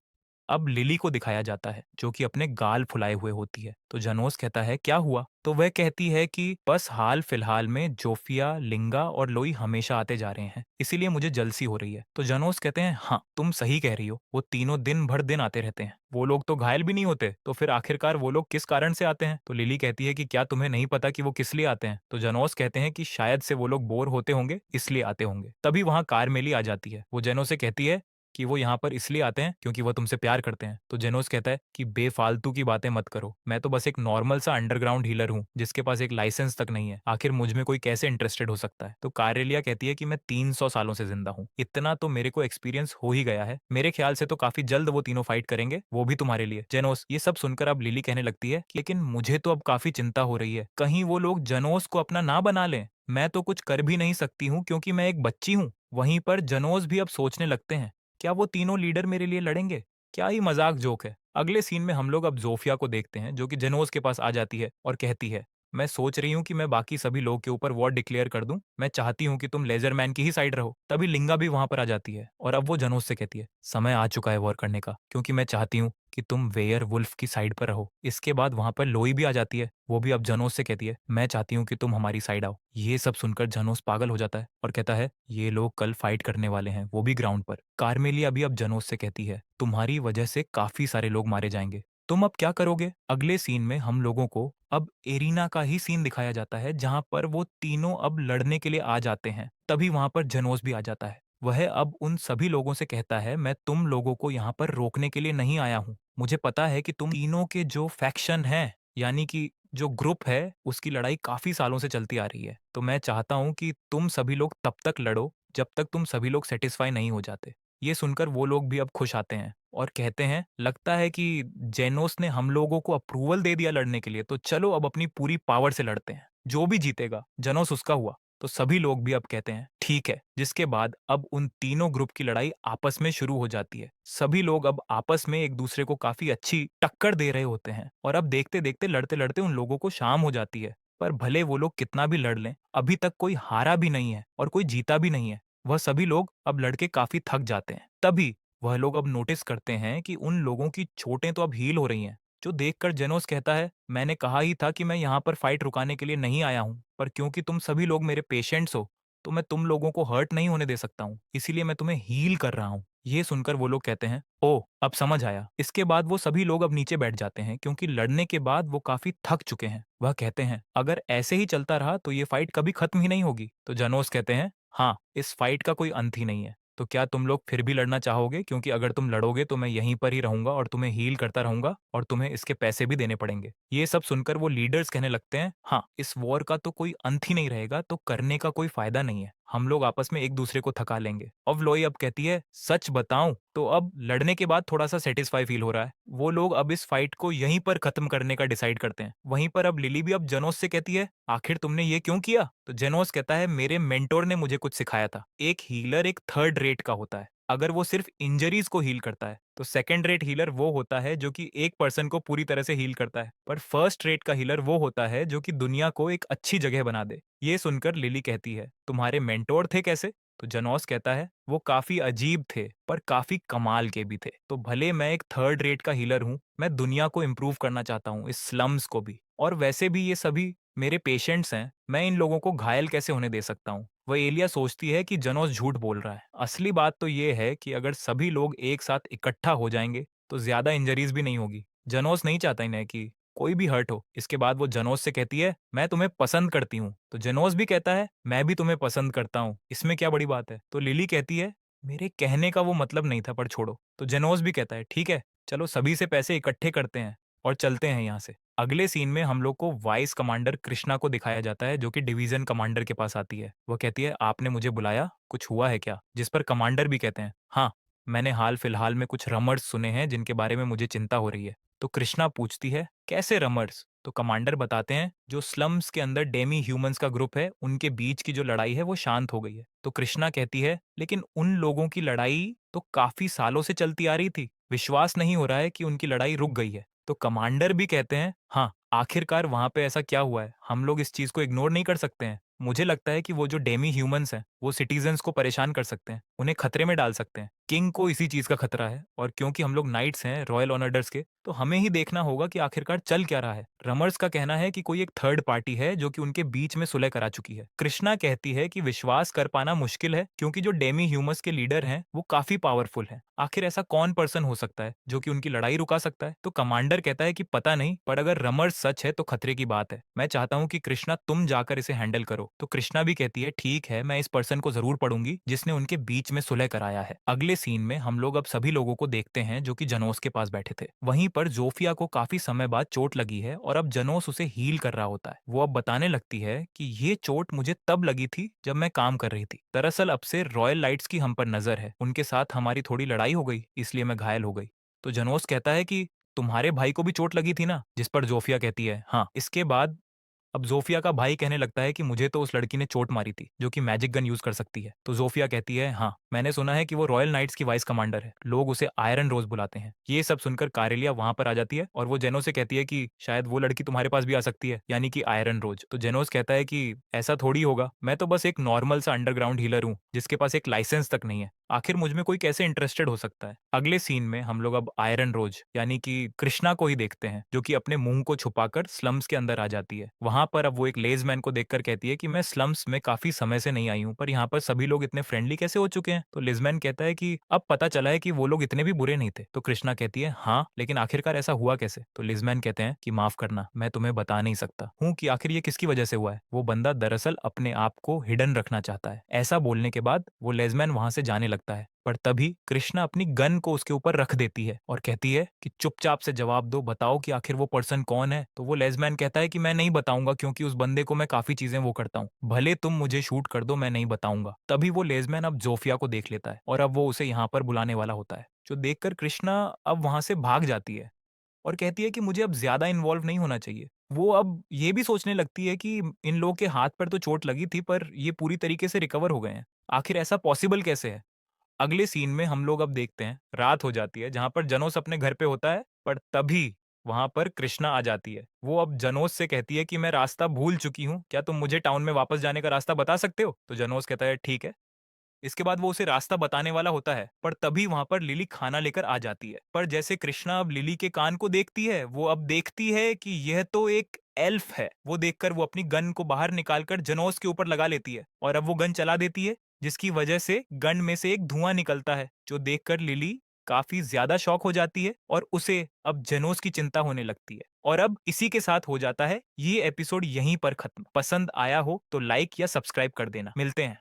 अब लिली को दिखाया जाता है, जो कि अपने गाल फुलाए हुए होती है। तो जनोस कहता है क्या हुआ? तो वह कहती है कि बस हाल फिलहाल में जोफिया, लिंगा और लोई हमेशा आते जा रहे हैं, इसीलिए मुझे जलसी हो रही है। तो जनोस कहते हैं हाँ तुम सही कह रही हो, वो तीनों दिन भर दिन आते रहते हैं। वो लोग तो घायल भी नहीं होते, तो फिर आखिरकार वो लोग किस कारण से आते हैं? तो लिली कहती है कि क्या तुम्हें नहीं पता कि वो किस लिए आते हैं? तो जनोस कहते हैं कि शायद से वो लोग बोर होते होंगे इसलिए आते होंगे। तभी वहां कारमेली आ जाती है। वो जेनो से कहती है कि वो यहाँ पर इसलिए आते हैं क्योंकि वो तुमसे प्यार करते हैं। तो जेनोस कहता है कि बेफालतू की बातें मत करो, मैं तो बस एक नॉर्मल सा अंडरग्राउंड हीलर हूँ जिसके पास एक लाइसेंस तक नहीं है, आखिर मुझ में कोई कैसे इंटरेस्टेड हो सकता है? तो कारेलिया कहती है कि मैं 300 सालों से जिंदा हूँ, इतना तो मेरे को एक्सपीरियंस हो ही गया है, मेरे ख्याल से तो काफी जल्द वो तीनों फाइट करेंगे, वो भी तुम्हारे लिए। जेनोस ये सब सुनकर अब लिली कहने लगती है लेकिन मुझे तो अब काफी चिंता हो रही है, कहीं वो लोग जनोस को अपना ना बना लें। मैं तो कुछ कर भी नहीं सकती हूँ क्योंकि मैं एक बच्ची हूँ। वहीं पर जनोस भी अब सोचने लगते हैं क्या वो तीनों लीडर मेरे लिए लड़ेंगे? क्या ही मजाक जोक है। अगले सीन में हम लोग अब जोफिया को देखते हैं, जो कि जेनोस के पास आ जाती है और कहती है मैं सोच रही हूँ कि मैं बाकी सभी लोग के ऊपर वॉर डिक्लेयर कर दूं, मैं चाहती हूँ कि तुम लेजर मैन की ही साइड रहो। तभी लिंगा भी वहां पर आ जाती है और अब वो जनोस से कहती है समय आ चुका है वॉर करने का, क्योंकि मैं चाहती हूँ कि तुम वेयर वुल्फ की साइड पर रहो। इसके बाद वहां पर लोई भी आ जाती है, वो भी अब जनोस से कहती है मैं चाहती हूँ कि तुम हमारी साइड आओ। ये सब सुनकर जनोस पागल हो जाता है और कहता है ये लोग कल फाइट करने वाले हैं, वो भी ग्राउंड पर। कार्मेलिया भी अब जनोस से कहती है तुम्हारी वजह से काफी सारे लोग मारे जाएंगे, तुम अब क्या करोगे? अगले सीन में हम लोगों को अब एरिना का ही सीन दिखाया जाता है, जहां पर वो तीनों अब लड़ने के लिए आ जाते हैं। तभी वहां पर जनोस भी आ जाता है। वह अब उन सभी लोगों से कहता है मैं तुम लोगों को यहाँ पर रोकने के लिए नहीं आया हूँ, मुझे पता है कि तुम तीनों के जो फैक्शन है, यानी कि जो ग्रुप है, उसकी लड़ाई काफी सालों से चलती आ रही है। तो मैं चाहता हूँ कि तुम सभी लोग तब तक लड़ो जब तक तुम सभी लोग सेटिस्फाई नहीं हो जाते। ये सुनकर वो लोग भी अब खुश आते हैं और कहते हैं लगता है कि जेनोस ने हम लोगों को अप्रूवल दे दिया लड़ने के लिए, तो चलो अब अपनी पूरी पावर से लड़ते हैं, जो भी जीतेगा जेनोस उसका हुआ। तो सभी लोग भी अब कहते हैं ठीक है। जिसके बाद अब उन तीनों ग्रुप की लड़ाई आपस में शुरू हो जाती है। सभी लोग अब आपस में एक दूसरे को काफी अच्छी टक्कर दे रहे होते हैं और अब देखते देखते लड़ते लड़ते उन लोगों को शाम हो जाती है। पर भले वो लोग कितना भी लड़ लें, अभी तक कोई हारा भी नहीं है और कोई जीता भी नहीं है। वह सभी लोग अब लड़के काफी थक जाते हैं। तभी वह लोग अब नोटिस करते हैं कि उन लोगों की चोटें तो अब हील हो रही हैं, जो देखकर जेनोस कहता है मैंने कहा ही था कि मैं यहाँ पर फाइट रुकाने के लिए नहीं आया हूँ, पर क्योंकि तुम सभी लोग मेरे पेशेंट्स हो तो मैं तुम लोगों को हर्ट नहीं होने दे सकता हूँ, इसीलिए मैं तुम्हें हील कर रहा हूँ। ये सुनकर वो लोग कहते हैं ओह अब समझ आया। इसके बाद वो सभी लोग अब नीचे बैठ जाते हैं क्योंकि लड़ने के बाद वो काफी थक चुके हैं। वह कहते हैं अगर ऐसे ही चलता रहा तो ये फाइट कभी खत्म ही नहीं होगी। तो जनोस कहते हैं हाँ इस फाइट का कोई अंत ही नहीं है, तो क्या तुम लोग फिर भी लड़ना चाहोगे? क्योंकि अगर तुम लड़ोगे तो मैं यहीं पर ही रहूंगा और तुम्हें हील करता रहूंगा और तुम्हें इसके पैसे भी देने पड़ेंगे। ये सब सुनकर वो लीडर्स कहने लगते हैं हाँ इस वॉर का तो कोई अंत ही नहीं रहेगा, तो करने का कोई फायदा नहीं है, हम लोग आपस में एक दूसरे को थका लेंगे। अब लोई अब कहती है सच बताऊं तो अब लड़ने के बाद थोड़ा सा सेटिस्फाई फील हो रहा है। वो लोग अब इस फाइट को यहीं पर खत्म करने का डिसाइड करते हैं। वहीं पर अब लिली भी अब जेनोस से कहती है आखिर तुमने ये क्यों किया? तो जेनोस कहता है मेरे मेंटोर ने मुझे कुछ सिखाया था, एक हीलर एक थर्ड रेट का होता है। अगर वो सिर्फ इंजरीज को हील करता है तो सेकंड रेट हीलर वो होता है जो कि एक पर्सन को पूरी तरह से हील करता है, पर फर्स्ट रेट का हीलर वो होता है जो कि दुनिया को एक अच्छी जगह बना दे। ये सुनकर लिली कहती है तुम्हारे मेंटोर थे कैसे? तो जनोस कहता है वो काफी अजीब थे पर काफी कमाल के भी थे। तो भले मैं एक थर्ड रेट का हीलर हूँ, मैं दुनिया को इम्प्रूव करना चाहता हूँ, इस स्लम्स को भी, और वैसे भी ये सभी मेरे पेशेंट्स हैं, मैं इन लोगों को घायल कैसे होने दे सकता हूँ? वह एलिया सोचती है कि जनोस झूठ बोल रहा है। असली बात तो ये है कि अगर सभी लोग एक साथ इकट्ठा हो जाएंगे तो ज्यादा इंजरीज भी नहीं होगी। जनोस नहीं चाहता इन्हें कि कोई भी हर्ट हो। इसके बाद वो जनोस से कहती है मैं तुम्हें पसंद करती हूँ। तो जनोस भी कहता है मैं भी तुम्हें पसंद करता हूँ, इसमें क्या बड़ी बात है? तो लिली कहती है मेरे कहने का वो मतलब नहीं था, पर छोड़ो। तो जेनोस भी कहता है ठीक है चलो सभी से पैसे इकट्ठे करते हैं और चलते हैं यहाँ से। अगले सीन में हम लोग को वाइस कमांडर कृष्णा को दिखाया जाता है, जो कि डिवीजन कमांडर के पास आती है। वो कहती है आपने मुझे बुलाया, कुछ हुआ है क्या? जिस पर कमांडर भी कहते हैं हाँ मैंने हाल फिलहाल में कुछ रमर्स सुने हैं जिनके बारे में मुझे चिंता हो रही है। तो कृष्णा पूछती है, कैसे रमर्स? तो कमांडर बताते हैं, जो स्लम्स के अंदर डेमी ह्यूमंस का ग्रुप है, उनके बीच की जो लड़ाई है वो शांत हो गई है। तो कृष्णा कहती है, लेकिन उन लोगों की लड़ाई तो काफी सालों से चलती आ रही थी, विश्वास नहीं हो रहा है कि उनकी लड़ाई रुक गई है। तो कमांडर भी कहते हैं, हाँ, आखिरकार वहां पे ऐसा क्या हुआ है, हम लोग इस चीज को इग्नोर नहीं कर सकते हैं। मुझे लगता है कि वो जो डेमी ह्यूमंस हैं, वो सिटीजन्स को परेशान कर सकते हैं, उन्हें खतरे में डाल सकते हैं। किंग को इसी चीज का खतरा है, और क्योंकि हम लोग नाइट्स हैं रॉयल ऑनर्डर्स के, तो हमें ही देखना होगा कि आखिरकार चल क्या रहा है। रमर्स का कहना है कि कोई एक थर्ड पार्टी है जो कि उनके बीच में सुलह करा चुकी है। कृष्णा कहती है कि विश्वास कर पाना मुश्किल है, क्योंकि जो डेमी ह्यूमंस के लीडर हैं वो काफी पावरफुल हैं। आखिर ऐसा कौन पर्सन हो सकता है जो कि उनकी लड़ाई रुका सकता है? तो कमांडर कहता है कि पता नहीं, पर अगर रमर्स सच है तो खतरे की बात है। मैं चाहता हूँ कि कृष्णा तुम जाकर इसे हैंडल करो। तो कृष्णा भी कहती है, ठीक है, मैं इस पर्सन को जरूर पढ़ूंगी जिसने उनके बीच में सुलह कराया है। अगले सीन में हम लोग अब सभी लोगों को देखते हैं जो कि जनोस के पास बैठे थे। वहीं पर जोफिया को काफी समय बाद चोट लगी है और अब जनोस उसे हील कर रहा होता है। वो अब बताने लगती है कि ये चोट मुझे तब लगी थी जब मैं काम कर रही थी। दरअसल अब से रॉयल लाइट्स की हम पर नजर है, उनके साथ हमारी थोड़ी लड़ाई हो गई, इसलिए मैं घायल हो गई। तो जनोस कहता है कि तुम्हारे भाई को भी चोट लगी थी ना? जिस पर जोफिया कहती है, हाँ। इसके बाद अब जोफिया का भाई कहने लगता है कि मुझे तो उस लड़की ने चोट मारी थी जो कि मैजिक गन यूज कर सकती है। तो जोफिया कहती है, हाँ, मैंने सुना है कि वो रॉयल नाइट्स की वाइस कमांडर है, लोग उसे आयरन रोज बुलाते हैं। ये सब सुनकर कारेलिया वहां पर आ जाती है और वो जेनो से कहती है कि शायद वो लड़की तुम्हारे पास भी आ सकती है, यानी कि आयरन रोज। तो जेनोस कहता है कि ऐसा थोड़ी होगा, मैं तो बस एक नॉर्मल सा अंडरग्राउंड हीलर हूँ जिसके पास एक लाइसेंस तक नहीं है। आखिर मुझ में कोई कैसे इंटरेस्टेड हो सकता है? अगले सीन में हम लोग अब आयरन रोज यानी कि कृष्णा को ही देखते हैं, जो कि अपने मुंह को छुपाकर स्लम्स के अंदर आ जाती है। वहां पर अब वो एक लेजमैन को देखकर कहती है कि मैं स्लम्स में काफी समय से नहीं आई हूँ, पर यहाँ पर सभी लोग इतने फ्रेंडली कैसे हो चुके हैं? तो लेजमैन कहता है कि अब पता चला है कि वो लोग इतने भी बुरे नहीं थे। तो कृष्णा कहती है, हाँ, लेकिन आखिरकार ऐसा हुआ कैसे? तो लेजमैन कहते हैं कि माफ करना, मैं तुम्हें बता नहीं सकता हूँ कि आखिर ये किसकी वजह से हुआ है। वो बंदा दरअसल अपने आप को हिडन रखना चाहता है। ऐसा बोलने के बाद वो लेजमैन वहां से जाने लगता है, पर तभी कृष्णा अपनी गन को उसके ऊपर रख देती है और कहती है कि चुपचाप से जवाब दो, बताओ कि आखिर वो पर्सन कौन है। तो वो लेजमैन कहता है कि मैं नहीं बताऊंगा, क्योंकि उस बंदे को मैं काफी चीजें वो करता हूँ, भले तुम मुझे शूट कर दो, मैं नहीं बताऊंगा। तभी वो लेजमैन अब जोफिया को देख लेता है और अब वो उसे यहाँ पर बुलाने वाला होता है, जो देखकर कृष्णा अब वहां से भाग जाती है और कहती है कि मुझे अब ज्यादा इन्वॉल्व नहीं होना चाहिए। वो अब ये भी सोचने लगती है कि इन लोगों के हाथ पर तो चोट लगी थी, पर ये पूरी तरीके से रिकवर हो गए हैं, आखिर ऐसा पॉसिबल कैसे है? अगले सीन में हम लोग अब देखते हैं, रात हो जाती है जहां पर जनोस अपने घर पे होता है, पर तभी वहां पर कृष्णा आ जाती है। वो अब जनोस से कहती है कि मैं रास्ता भूल चुकी हूँ, क्या तुम मुझे टाउन में वापस जाने का रास्ता बता सकते हो? तो जनोस कहता है, ठीक है। इसके बाद वो उसे रास्ता बताने वाला होता है, पर तभी वहां पर लिली खाना लेकर आ जाती है। पर जैसे कृष्णा अब लिली के कान को देखती है, वो अब देखती है कि यह तो एक एल्फ है। वो देखकर वो अपनी गन को बाहर निकालकर जनोस के ऊपर लगा लेती है और अब वो गन चला देती है, जिसकी वजह से गन में से एक धुआं निकलता है, जो देखकर लिली काफी ज्यादा शॉक हो जाती है और उसे अब जनोस की चिंता होने लगती है। और अब इसी के साथ हो जाता है ये एपिसोड यहीं पर खत्म। पसंद आया हो तो लाइक या सब्सक्राइब कर देना। मिलते हैं।